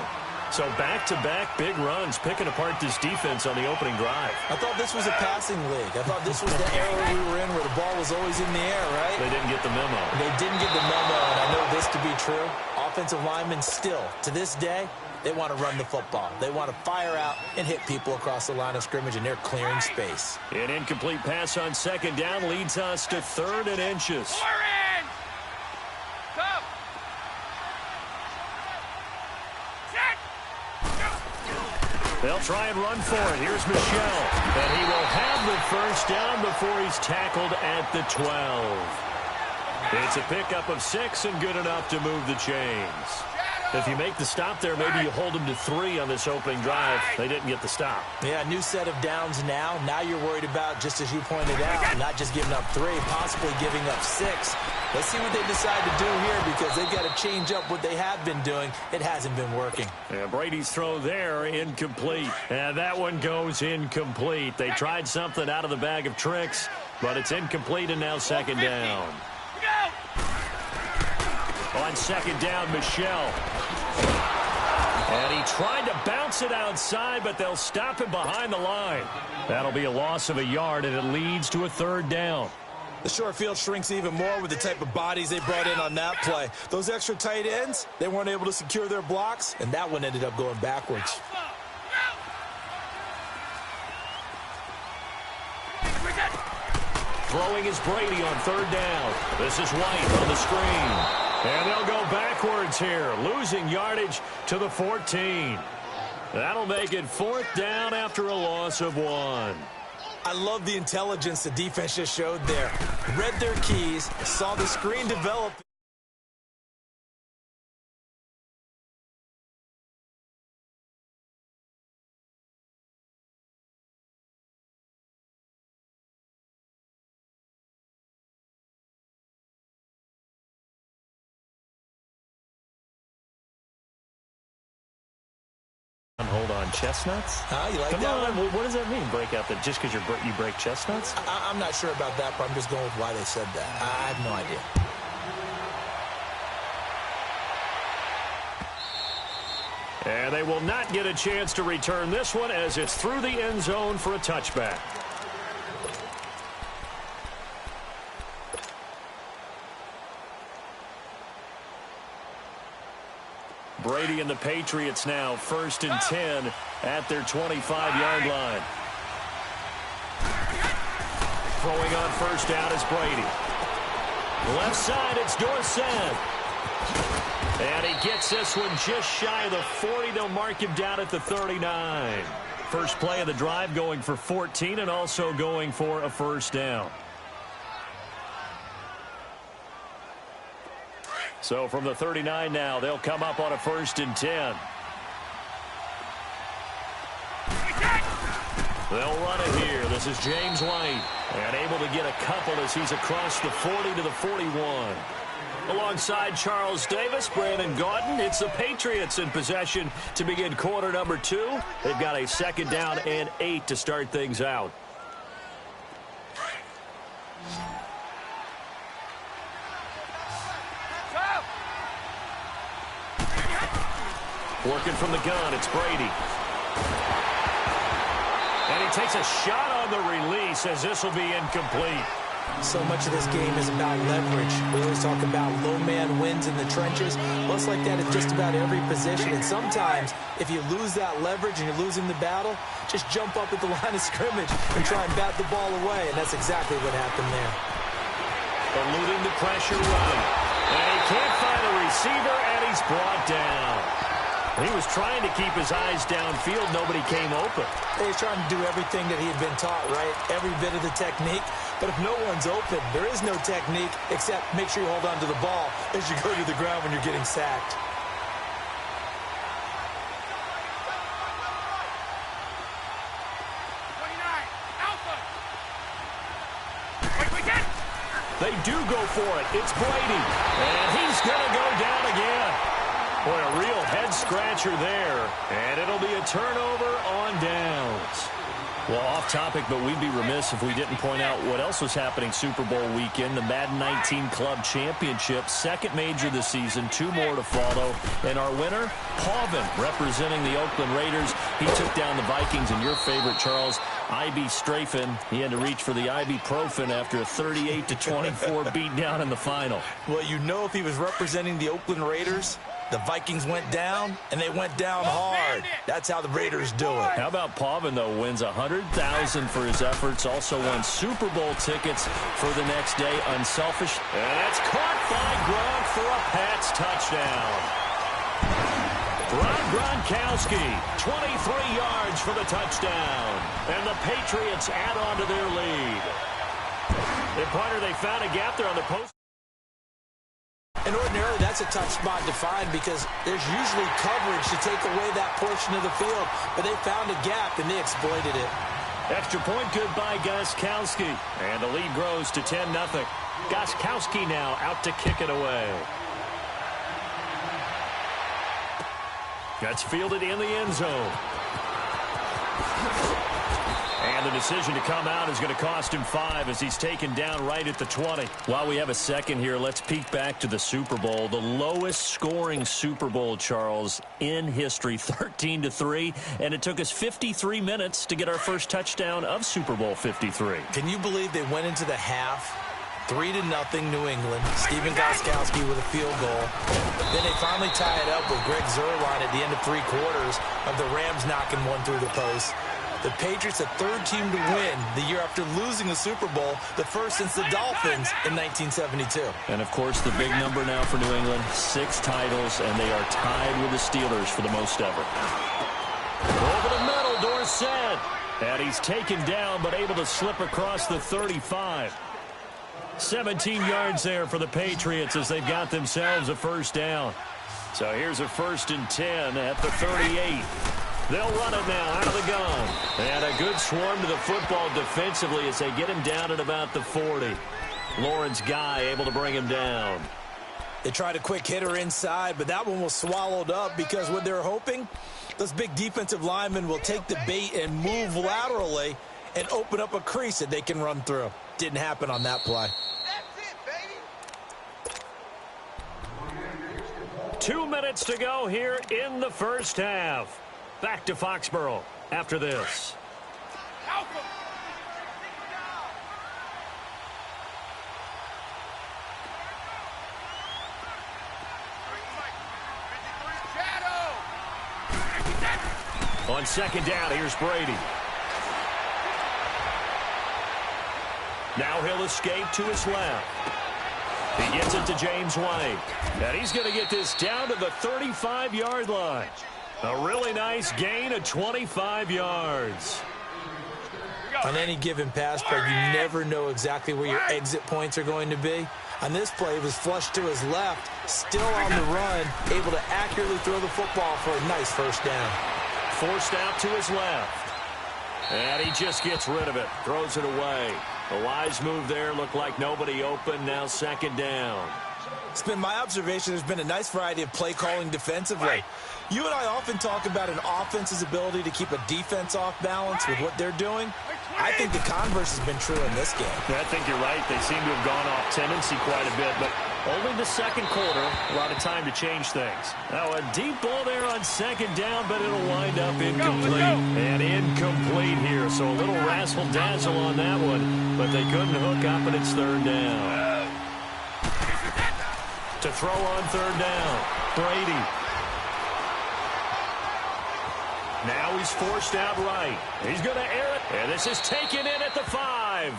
So back-to-back big runs, picking apart this defense on the opening drive.
I thought this was a passing league. I thought this was the era we were in where the ball was always in the air, right?
They didn't get the memo.
They didn't get the memo, and I know this to be true. Offensive linemen still, to this day, they want to run the football. They want to fire out and hit people across the line of scrimmage, and they're clearing space.
An incomplete pass on 2nd down leads us to 3rd and inches. They'll try and run for it. Here's Michel. And he will have the first down before he's tackled at the 12. It's a pickup of 6 and good enough to move the chains. If you make the stop there, maybe you hold them to 3 on this opening drive. They didn't get the stop.
Yeah, new set of downs now. Now you're worried about, just as you pointed out, not just giving up 3, possibly giving up 6. Let's see what they decide to do here because they've got to change up what they have been doing. It hasn't been working.
Yeah, Brady's throw there, incomplete. And that one goes incomplete. They tried something out of the bag of tricks, but it's incomplete and now 2nd down. On second down, Michelle. And he tried to bounce it outside, but they'll stop him behind the line. That'll be a loss of a yard, and it leads to a third down.
The short field shrinks even more with the type of bodies they brought in on that play. Those extra tight ends, they weren't able to secure their blocks, and that one ended up going backwards.
Throwing is Brady on third down. This is White on the screen. And they'll go backwards here, losing yardage to the 14. That'll make it fourth down after a loss of 1.
I love the intelligence the defense just showed there. Read their keys, saw the screen develop.
Hold on, chestnuts?
You like
Come
that
on,
one?
what does that mean, break out that just because you break chestnuts?
I'm not sure about that, but I'm just going with why they said that. I have no idea.
And they will not get a chance to return this one as it's through the end zone for a touchback. Brady and the Patriots now first and 10 at their 25-yard line. Throwing on first down is Brady. Left side, it's Dorsett. And he gets this one just shy of the 40. They'll mark him down at the 39. First play of the drive going for 14 and also going for a first down. So from the 39 now, they'll come up on a first and 10. They'll run it here. This is James White. And able to get a couple as he's across the 40 to the 41. Alongside Charles Davis, Brandon Gaudin, it's the Patriots in possession to begin quarter number 2. They've got a second down and 8 to start things out. Working from the gun, it's Brady. And he takes a shot on the release as this will be incomplete.
So much of this game is about leverage. We always talk about low man wins in the trenches. Well, it's like that at just about every position. And sometimes, if you lose that leverage and you're losing the battle, just jump up at the line of scrimmage and try and bat the ball away. And that's exactly what happened there.
Eluding the pressure run. And he can't find a receiver, and he's brought down. He was trying to keep his eyes downfield. Nobody came open.
He's trying to do everything that he had been taught, right? Every bit of the technique. But if no one's open, there is no technique except make sure you hold on to the ball as you go to the ground when you're getting sacked.
They do go for it. It's Brady. And he's going to go down again. Boy, a real head-scratcher there. And it'll be a turnover on downs. Well, off topic, but we'd be remiss if we didn't point out what else was happening Super Bowl weekend. The Madden 19 Club Championship, second major this season, 2 more to follow. And our winner, Pauvin, representing the Oakland Raiders. He took down the Vikings, and your favorite, Charles, IB Strafen. He had to reach for the ibuprofen after a 38-24 beatdown in the final.
Well, you know if he was representing the Oakland Raiders, the Vikings went down, and they went down hard. That's how the Raiders do it.
How about Pauvin, though, wins $100,000 for his efforts, also won Super Bowl tickets for the next day. Unselfish. And that's caught by Gronk for a Pats touchdown. Rob Gronkowski, 23 yards for the touchdown. And the Patriots add on to their lead. The punter, they found a gap there on the post.
And ordinarily, that's a tough spot to find because there's usually coverage to take away that portion of the field. But they found a gap, and they exploited it.
Extra point good by Gostkowski. And the lead grows to 10-0. Gostkowski now out to kick it away. That's fielded in the end zone. And the decision to come out is going to cost him 5 as he's taken down right at the 20. While we have a second here, let's peek back to the Super Bowl. The lowest scoring Super Bowl, Charles, in history, 13-3. And it took us 53 minutes to get our first touchdown of Super Bowl 53.
Can you believe they went into the half 3-0 New England? Steven Gostkowski with a field goal. Then they finally tie it up with Greg Zuerlein at the end of 3 quarters of the Rams knocking one through the post. The Patriots, the third team to win the year after losing a Super Bowl, the first since the Dolphins in 1972.
And, of course, the big number now for New England, 6 titles, and they are tied with the Steelers for the most ever. Over the middle, Dorsett. And he's taken down, but able to slip across the 35. 17 yards there for the Patriots as they've got themselves a first down. So here's a 1st and 10 at the 38. They'll run it now out of the gun. And a good swarm to the football defensively as they get him down at about the 40. Lawrence Guy able to bring him down.
They tried a quick hitter inside, but that one was swallowed up because what they're hoping, those big defensive linemen will take the bait and move laterally and open up a crease that they can run through. Didn't happen on that play.
That's it, baby.
2 minutes to go here in the first half. Back to Foxborough after this. On second down, here's Brady. Now he'll escape to his left. He gets it to James White. And he's going to get this down to the 35-yard line. A really nice gain of 25 yards.
On any given pass play, you never know exactly where your exit points are going to be. On this play, it was flushed to his left, still on the run, able to accurately throw the football for a nice first down.
Forced out to his left. And he just gets rid of it, throws it away. A wise move there, looked like nobody open, now second down.
It's been my observation there's been a nice variety of play calling defensively. You and I often talk about an offense's ability to keep a defense off balance with what they're doing. I think the converse has been true in this game.
I think you're right. They seem to have gone off tendency quite a bit, but only the second quarter, a lot of time to change things. Now a deep ball there on second down, but it'll wind up incomplete. And incomplete here, so a little razzle-dazzle on that one, but they couldn't hook up, and it's third down. To throw on third down, Brady. Now he's forced out right. He's going to air it, and this is taken in at the 5.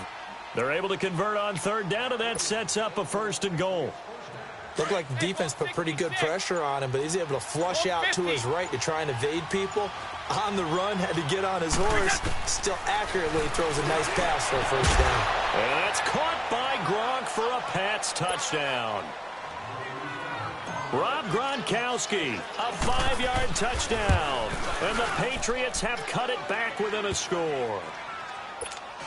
They're able to convert on third down, and that sets up a 1st and goal.
Looked like the defense put pretty good pressure on him, but he's able to flush out to his right to try and evade people. On the run, had to get on his horse. Still accurately throws a nice pass for a first down.
And that's caught by Gronk for a Pats touchdown. Rob Gronkowski, a 5-yard touchdown. And the Patriots have cut it back within a score.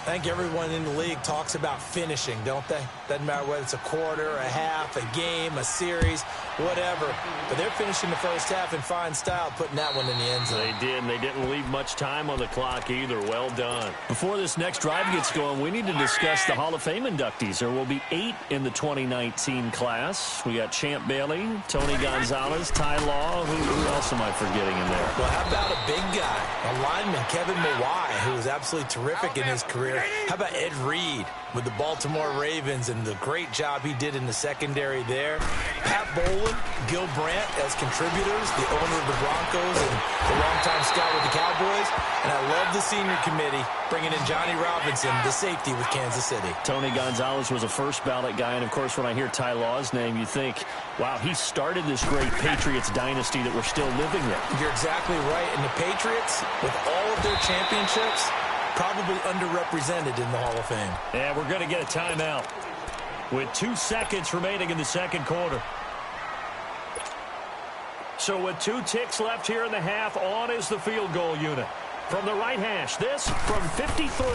I think everyone in the league talks about finishing, don't they? Doesn't matter whether it's a quarter, a half, a game, a series, whatever. But they're finishing the first half in fine style, putting that one in the end zone.
They did, and they didn't leave much time on the clock either. Well done. Before this next drive gets going, we need to discuss the Hall of Fame inductees. There will be 8 in the 2019 class. We got Champ Bailey, Tony Gonzalez, Ty Law. Who else am I forgetting in there?
Well, how about a big guy, a lineman, Kevin Mawai, who was absolutely terrific in his career. How about Ed Reed with the Baltimore Ravens and the great job he did in the secondary there? Pat Bowlen, Gil Brandt as contributors, the owner of the Broncos and the longtime scout with the Cowboys. And I love the senior committee bringing in Johnny Robinson, the safety with Kansas City.
Tony Gonzalez was a first ballot guy, and of course when I hear Ty Law's name, you think, wow, he started this great Patriots dynasty that we're still living in.
You're exactly right. And the Patriots, with all of their championships, probably underrepresented in the Hall of Fame.
And we're going to get a timeout with 2 seconds remaining in the second quarter. So with 2 ticks left here in the half, on is the field goal unit. From the right hash, this from 53.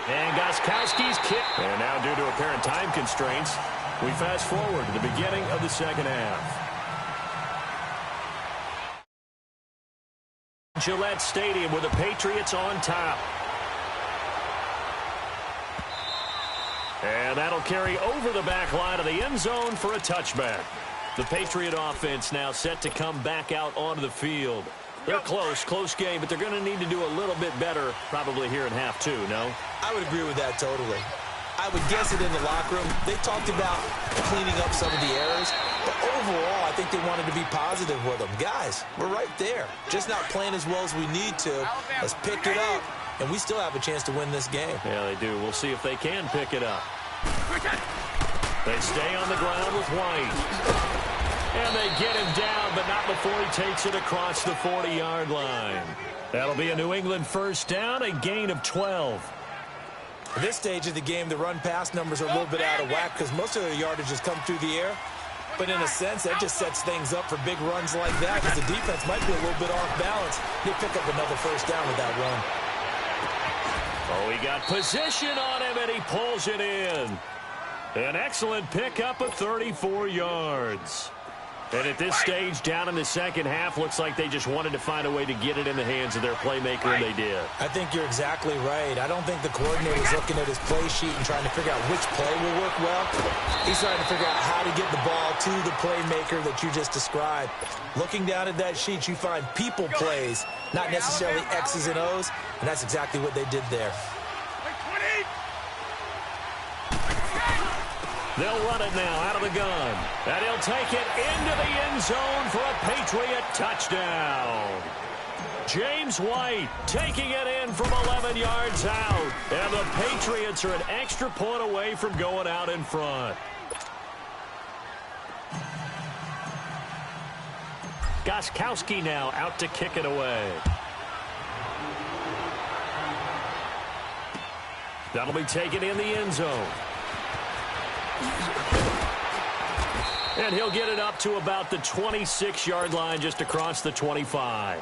And Gostkowski's kick. And now due to apparent time constraints, we fast forward to the beginning of the second half. Gillette Stadium with the Patriots on top. And that'll carry over the back line of the end zone for a touchback. The Patriot offense now set to come back out onto the field. They're close game, but they're going to need to do a little bit better probably here in half two, no?
I would agree with that totally. I would guess it in the locker room. They talked about cleaning up some of the errors, but overall, I think they wanted to be positive with them. Guys, we're right there. Just not playing as well as we need to. Let's pick it up, and we still have a chance to win this game.
Yeah, they do. We'll see if they can pick it up. They stay on the ground with White. And they get him down, but not before he takes it across the 40-yard line. That'll be a New England first down, a gain of 12.
At this stage of the game, the run-pass numbers are a little bit out of whack because most of their yardage has come through the air. But in a sense, that just sets things up for big runs like that because the defense might be a little bit off balance. They pick up another first down with that run.
Oh, he got position on him, and he pulls it in. An excellent pickup of 34 yards. And at this stage, down in the second half, looks like they just wanted to find a way to get it in the hands of their playmaker, and they did.
I think you're exactly right. I don't think the coordinator is looking at his play sheet and trying to figure out which play will work well. He's trying to figure out how to get the ball to the playmaker that you just described. Looking down at that sheet, you find people plays, not necessarily X's and O's, and that's exactly what they did there.
They'll run it now out of the gun. And he'll take it into the end zone for a Patriot touchdown. James White taking it in from 11 yards out. And the Patriots are an extra point away from going out in front. Gostkowski now out to kick it away. That'll be taken in the end zone. And he'll get it up to about the 26-yard line just across the 25.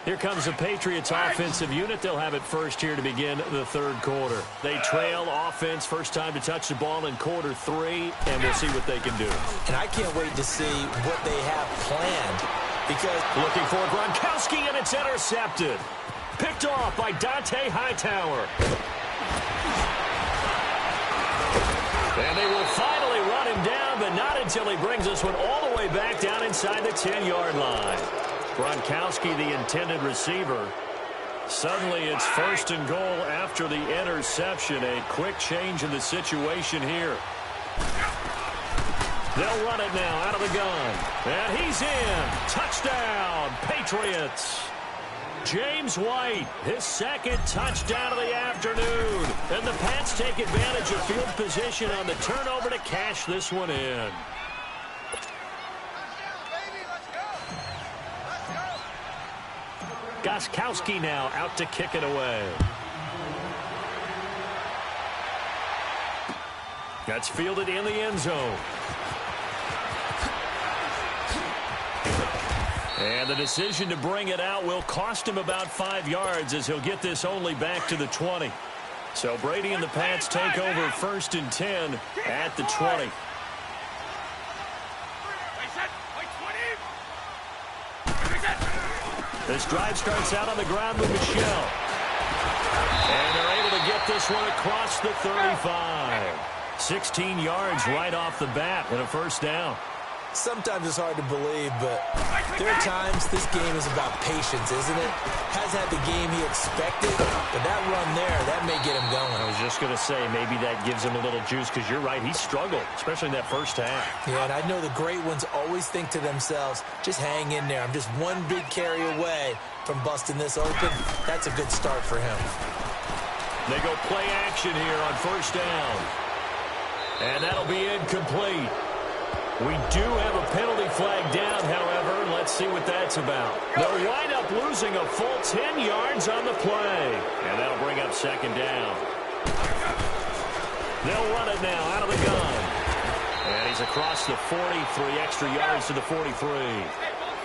Here comes the Patriots offensive unit. They'll have it first here to begin the third quarter. They trail offense, first time to touch the ball in quarter three, and we'll see what they can do.
And I can't wait to see what they have planned because
looking for Gronkowski, and it's intercepted. Picked off by Dante Hightower. And they will finally run him down, but not until he brings this one all the way back down inside the 10-yard line. Gronkowski, the intended receiver. Suddenly it's first and goal after the interception. A quick change in the situation here. They'll run it now out of the gun. And he's in. Touchdown, Patriots. James White, his second touchdown of the afternoon. And the Pats take advantage of field position on the turnover to cash this one in. Gostkowski now out to kick it away. That's fielded in the end zone. And the decision to bring it out will cost him about 5 yards as he'll get this only back to the 20. So Brady and the Pats take over first and 10 at the 20. This drive starts out on the ground with Michelle. And they're able to get this one across the 35. 16 yards right off the bat and a first down.
Sometimes it's hard to believe, but there are times this game is about patience, isn't it? Hasn't had the game he expected, but that run there, that may get him going.
I was just going to say, maybe that gives him a little juice, because you're right, he struggled, especially in that first half.
Yeah, and I know the great ones always think to themselves, just hang in there. I'm just one big carry away from busting this open. That's a good start for him.
They go play action here on first down. And that'll be incomplete. We do have a penalty flag down, however. Let's see what that's about. They'll wind up losing a full 10 yards on the play. And that'll bring up second down. They'll run it now out of the gun. And he's across the 40, 3 extra yards to the 43.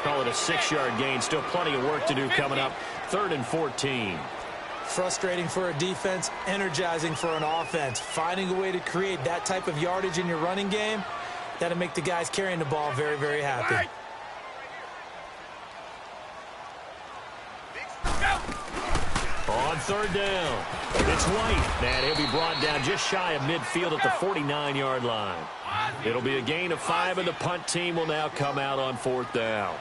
Call it a 6-yard gain. Still plenty of work to do coming up. 3rd and 14.
Frustrating for a defense, energizing for an offense. Finding a way to create that type of yardage in your running game, that'll make the guys carrying the ball very, very happy.
On third down, it's White, and he'll be brought down just shy of midfield at the 49-yard line. It'll be a gain of 5, and the punt team will now come out on fourth down.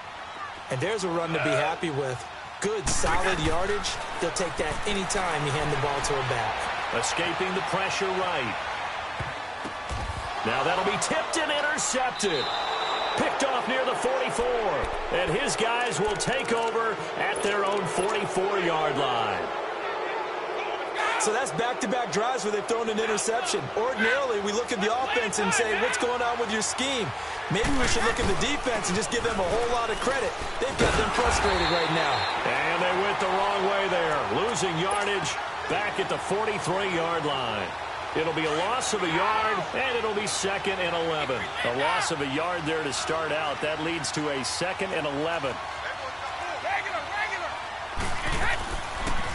And there's a run to be happy with. Good, solid yardage. They'll take that anytime you hand the ball to a back.
Escaping the pressure right. Now that'll be tipped and intercepted. Picked off near the 44. And his guys will take over at their own 44-yard line.
So that's back-to-back drives where they've thrown an interception. Ordinarily, we look at the offense and say, what's going on with your scheme? Maybe we should look at the defense and just give them a whole lot of credit. They've got them frustrated right now.
And they went the wrong way there. Losing yardage back at the 43-yard line. It'll be a loss of a yard, and it'll be 2nd and 11. A loss of a yard there to start out. That leads to a 2nd and 11.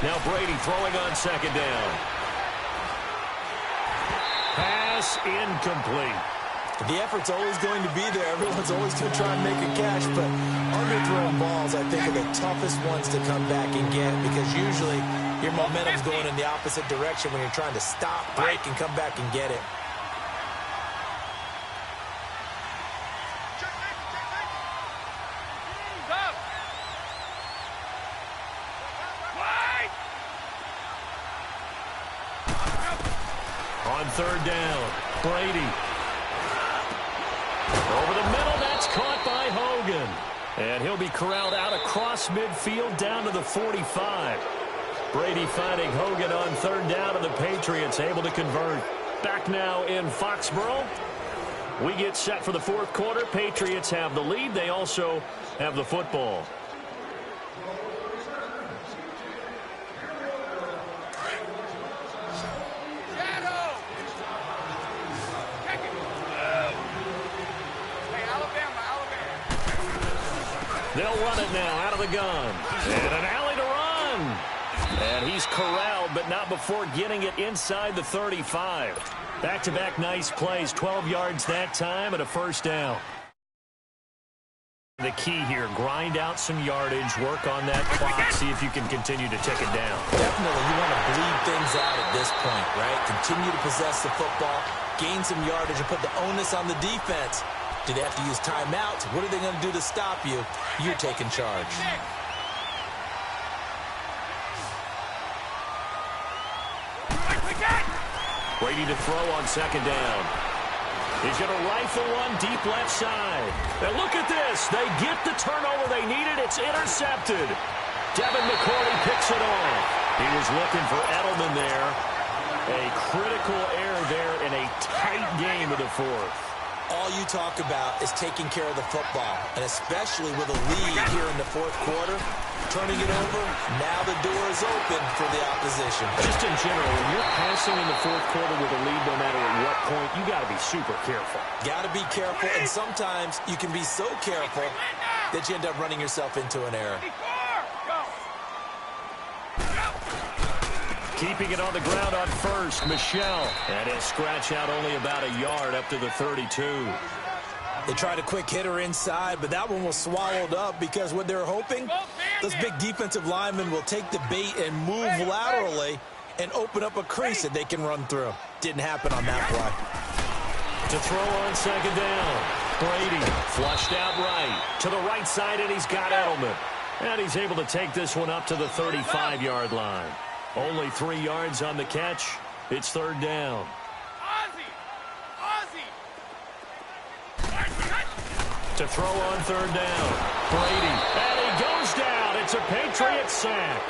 Now Brady throwing on 2nd down. Pass incomplete.
The effort's always going to be there. Everyone's always going to try and make a catch, but underthrown balls, I think, are the toughest ones to come back and get because usually your momentum's going in the opposite direction when you're trying to stop, break, and come back and get it.
On third down, Brady. Over the middle, that's caught by Hogan. And he'll be corralled out across midfield down to the 45. Brady finding Hogan on third down, and the Patriots able to convert. Back now in Foxborough. We get set for the fourth quarter. Patriots have the lead. They also have the football. They'll run it now out of the gun. And an alley to run. And he's corralled, but not before getting it inside the 35. Back-to-back nice plays. 12 yards that time and a first down. The key here, grind out some yardage, work on that clock, see if you can continue to tick it down.
Definitely, you want to bleed things out at this point, right? Continue to possess the football, gain some yardage, and put the onus on the defense. Do they have to use timeouts? What are they going to do to stop you? You're taking charge.
Brady to throw on second down. He's going to rifle one deep left side. And look at this. They get the turnover they needed. It's intercepted. Devin McCourty picks it off. He was looking for Edelman there. A critical error there in a tight game of the fourth.
All you talk about is taking care of the football, and especially with a lead here in the fourth quarter, turning it over, now the door is open for the opposition.
Just in general, when you're passing in the fourth quarter with a lead, no matter at what point, you got to be super careful.
Got to be careful, and sometimes you can be so careful that you end up running yourself into an error.
Keeping it on the ground on first, Michelle. And he'll scratch out only about a yard up to the 32.
They tried a quick hitter inside, but that one was swallowed up because what they're hoping, those big defensive linemen will take the bait and move laterally and open up a crease that they can run through. Didn't happen on that play.
To throw on second down, Brady flushed out right. To the right side, and he's got Edelman. And he's able to take this one up to the 35-yard line. Only 3 yards on the catch. It's third down. To throw on third down, Brady. And he goes down. It's a Patriot sack.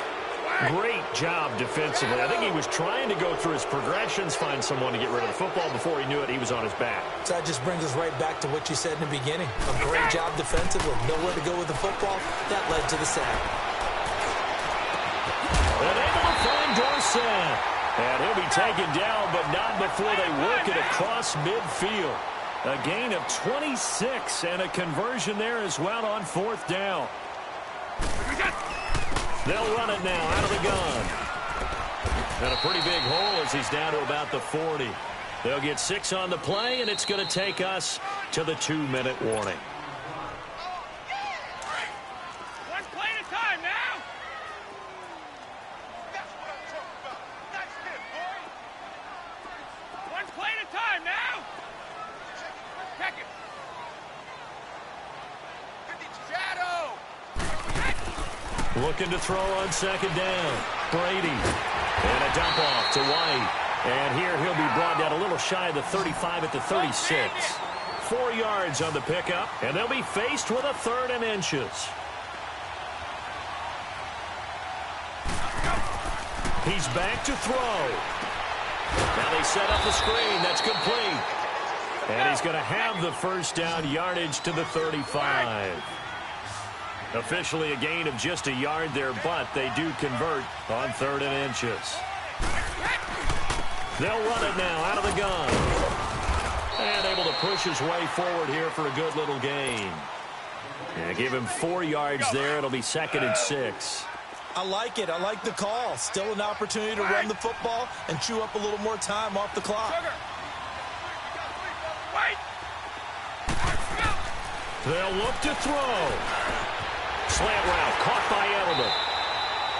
Great job defensively. I think he was trying to go through his progressions, find someone to get rid of the football. Before he knew it, he was on his back.
So that just brings us right back to what you said in the beginning. A great job defensively. Nowhere to go with the football. That led to the sack.
And able to find Dorsett. And he'll be taken down, but not before they work it across midfield. A gain of 26 and a conversion there as well on fourth down. They'll run it now out of the gun. And a pretty big hole as he's down to about the 40. They'll get 6 on the play, and it's going to take us to the 2-minute warning. Looking to throw on second down. Brady. And a dump off to White. And here he'll be brought down a little shy of the 35 at the 36. 4 yards on the pickup, and they'll be faced with a 3rd and inches. He's back to throw. Now they set up the screen. That's complete. And he's going to have the first down yardage to the 35. Officially a gain of just a yard there, but they do convert on 3rd and inches. They'll run it now out of the gun. And able to push his way forward here for a good little gain. And give him 4 yards there. It'll be 2nd and 6.
I like it. I like the call. Still an opportunity to run the football and chew up a little more time off the clock.
They'll look to throw. Slant route caught by Edelman.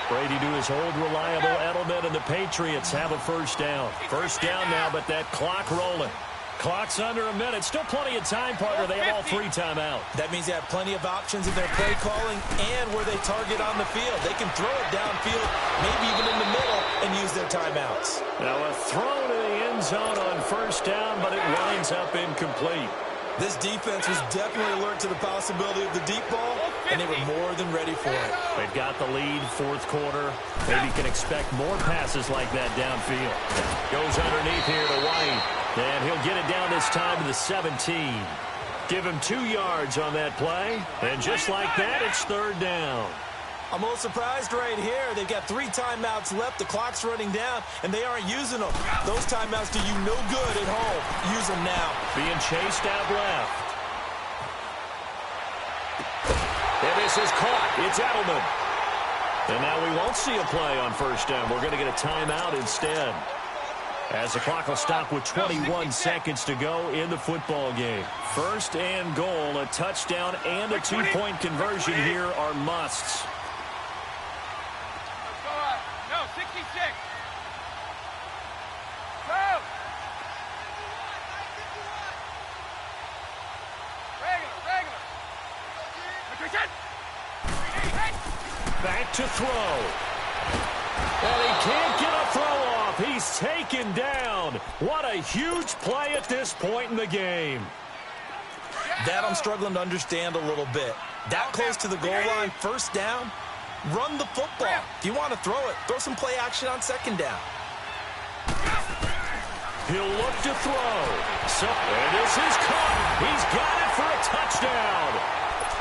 Brady to his old reliable Edelman, and the Patriots have a first down. First down now, but that clock rolling. Clock's under a minute. Still plenty of time, partner. They have all 3 timeouts.
That means they have plenty of options in their play calling and where they target on the field. They can throw it downfield, maybe even in the middle, and use their timeouts.
Now a throw to the end zone on first down, but it winds up incomplete.
This defense was definitely alert to the possibility of the deep ball, and they were more than ready for it.
They've got the lead, 4th quarter. Maybe can expect more passes like that downfield. Goes underneath here to White, and he'll get it down this time to the 17. Give him 2 yards on that play, and just like that, it's 3rd down.
I'm a little surprised right here. They've got 3 timeouts left. The clock's running down, and they aren't using them. Those timeouts do you no good at home. Use them now.
Being chased out left. And this is caught. It's Edelman. And now we won't see a play on first down. We're going to get a timeout instead. As the clock will stop with 21 seconds to go in the football game. 1st and goal, a touchdown and a 2-point conversion here are musts.
No, 66. Go. Regular.
Back to throw. And he can't get a throw off. He's taken down. What a huge play at this point in the game.
That I'm struggling to understand a little bit. That close to the goal line, first down, run the football. If you want to throw it, throw some play action on second down.
He'll look to throw. And this is caught. He's got it for a touchdown.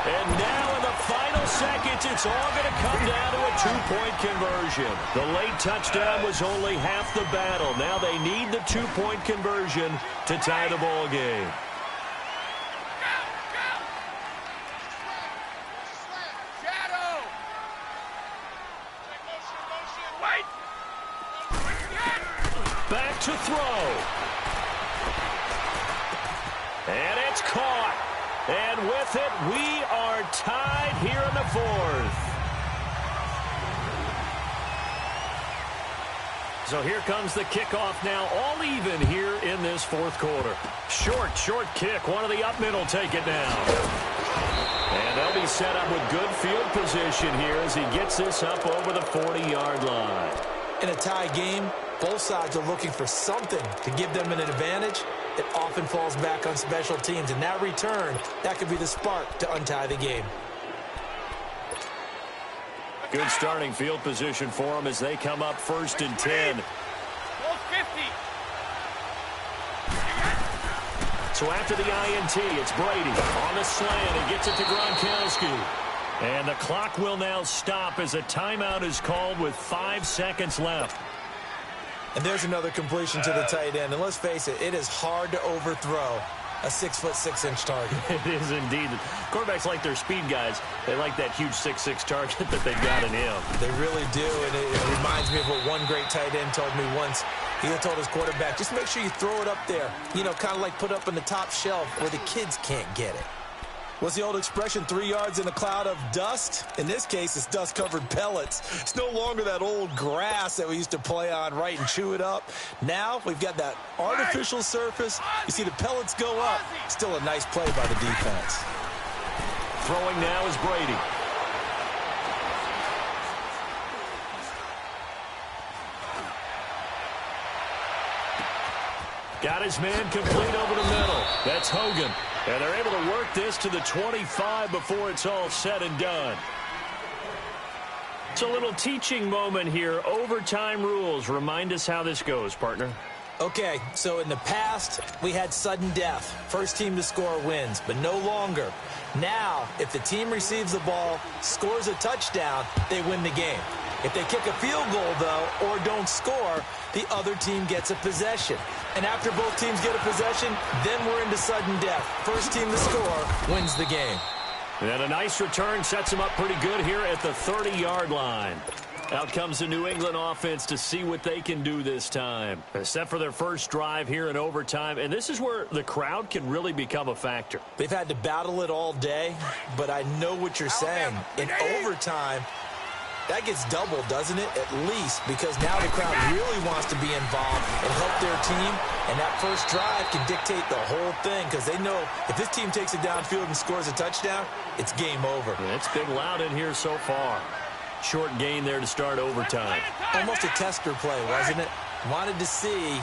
And now in the final seconds, it's all going to come down to a 2-point conversion. The late touchdown was only half the battle. Now they need the 2-point conversion to tie the ball game. Back to throw. And it's caught. And with it, we are tied here in the 4th. So here comes the kickoff now, all even here in this 4th quarter. Short kick. One of the up men will take it now. And they'll be set up with good field position here as he gets this up over the 40-yard line.
In a tie game, both sides are looking for something to give them an advantage. It often falls back on special teams, and that return, that could be the spark to untie the game.
Good starting field position for them as they come up 1st and 10. So after the INT, it's Brady on the slant. He gets it to Gronkowski. And the clock will now stop as a timeout is called with 5 seconds left.
And there's another completion to the tight end. And let's face it, it is hard to overthrow a 6'6" target.
It is indeed. Quarterbacks like their speed guys. They like that huge 6'6" target that they've got in him.
They really do, and it reminds me of what one great tight end told me once. He told his quarterback, just make sure you throw it up there. You know, kind of like put up on the top shelf where the kids can't get it. What's the old expression, 3 yards in a cloud of dust? In this case, it's dust-covered pellets. It's no longer that old grass that we used to play on, right, and chew it up. Now we've got that artificial surface. You see the pellets go up. Still a nice play by the defense.
Throwing now is Brady. Got his man complete over the middle. That's Hogan. And they're able to work this to the 25 before it's all said and done. It's a little teaching moment here. Overtime rules. Remind us how this goes, partner.
Okay, so in the past, we had sudden death. First team to score wins, but no longer. Now, if the team receives the ball, scores a touchdown, they win the game. If they kick a field goal, though, or don't score, the other team gets a possession. And after both teams get a possession, then we're into sudden death. First team to score wins the game.
And a nice return sets them up pretty good here at the 30-yard line. Out comes the New England offense to see what they can do this time. Except for their first drive here in overtime. And this is where the crowd can really become a factor.
They've had to battle it all day, but I know what you're saying. In overtime, that gets doubled, doesn't it? At least, because now the crowd really wants to be involved and help their team. And that first drive can dictate the whole thing because they know if this team takes it downfield and scores a touchdown, it's game over.
And it's been loud in here so far. Short gain there to start overtime.
Almost a tester play, wasn't it? Wanted to see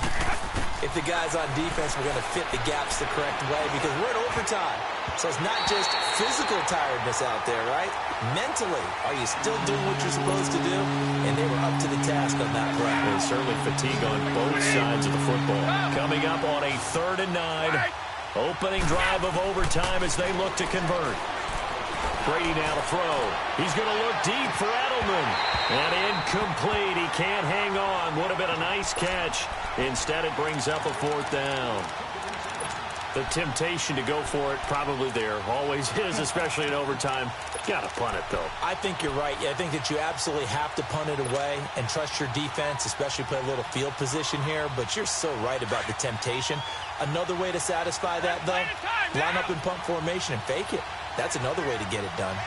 if the guys on defense were going to fit the gaps the correct way because we're in overtime. So it's not just physical tiredness out there, right? Mentally, are you still doing what you're supposed to do? And they were up to the task on that play.
There's certainly fatigue on both sides of the football. Coming up on a 3rd and 9. Opening drive of overtime as they look to convert. Brady now to throw. He's going to look deep for Edelman. And incomplete. He can't hang on. Would have been a nice catch. Instead, it brings up a 4th down. The temptation to go for it probably there. Always is, especially in overtime. Got to punt it, though.
I think you're right. I think that you absolutely have to punt it away and trust your defense, especially play a little field position here. But you're so right about the temptation. Another way to satisfy that, though, line up in punt formation and fake it. That's another way to get it done.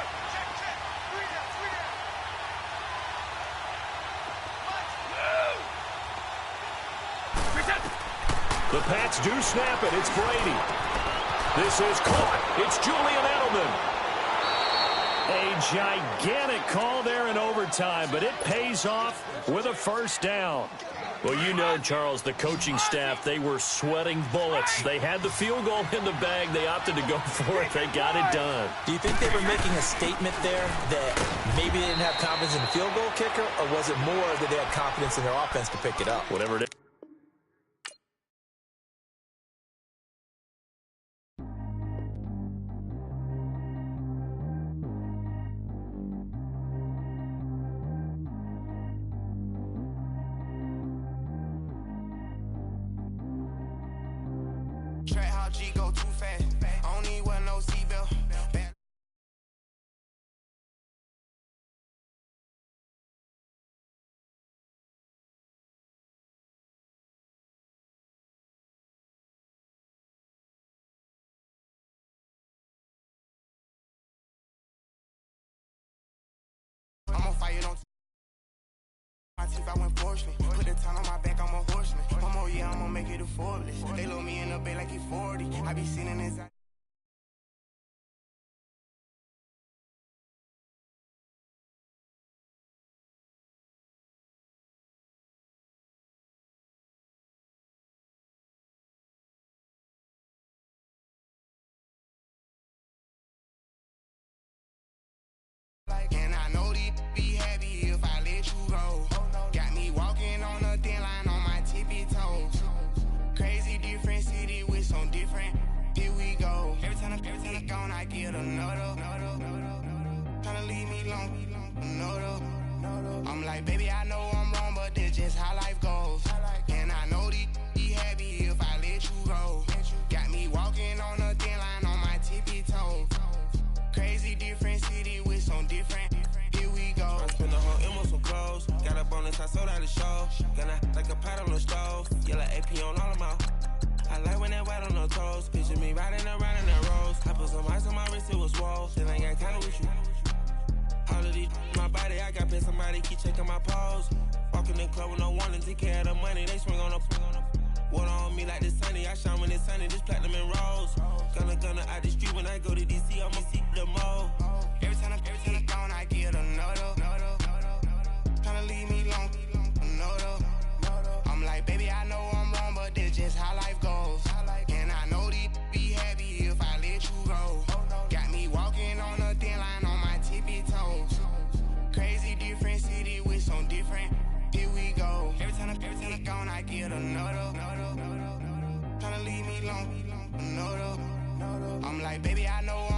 The Pats do snap it. It's Brady. This is caught. It's Julian Edelman. A gigantic call there in overtime, but it pays off with a 1st down. Well, you know, Charles, the coaching staff, they were sweating bullets. They had the field goal in the bag. They opted to go for it. They got it done.
Do you think they were making a statement there that maybe they didn't have confidence in the field goal kicker, or was it more that they had confidence in their offense to pick it up?
Whatever it is.
Go too fast. I don't need no seatbelt. I'm on fire, don't my teeth, I went fortunate. Put the time on my back, I'm a horseman. One more year, I'm gonna make it a Forbes. They load me in the bay like he 40. I be sitting inside. And I know these be happy if I let you go. Got me walking on a thin line on my tippy toes. Crazy different city with some different. Here we go. Every time I gone, I get another. Tryna leave me alone, another. I'm like, baby, I know I'm wrong, but that's just how life goes. And I know these be happy if I let you go. Got me walking on a thin line on my tippy toes. Crazy different city with some different. Here we go. I spent the whole M on some clothes. Got a bonus, I sold out the show. Gonna like a pot on the stove. Yellow AP on all of my. I like when that white on the toes. Picture me riding around in that rose. I put some ice on my wrist, it was swole. Then I got time with you. All of these my body, I got paid somebody keep checking my pose. Walking in the club with no warning, take care of the money. They swing on the. Water on me like the sunny, I shine when it's sunny, this platinum and rose. Gonna out the street when I go to DC, I'ma see the mo. Every time I gone, I get another. Tryna leave me alone, another. I'm like, baby, I know I'm wrong, but that's just how life goes. I'm like, baby, I know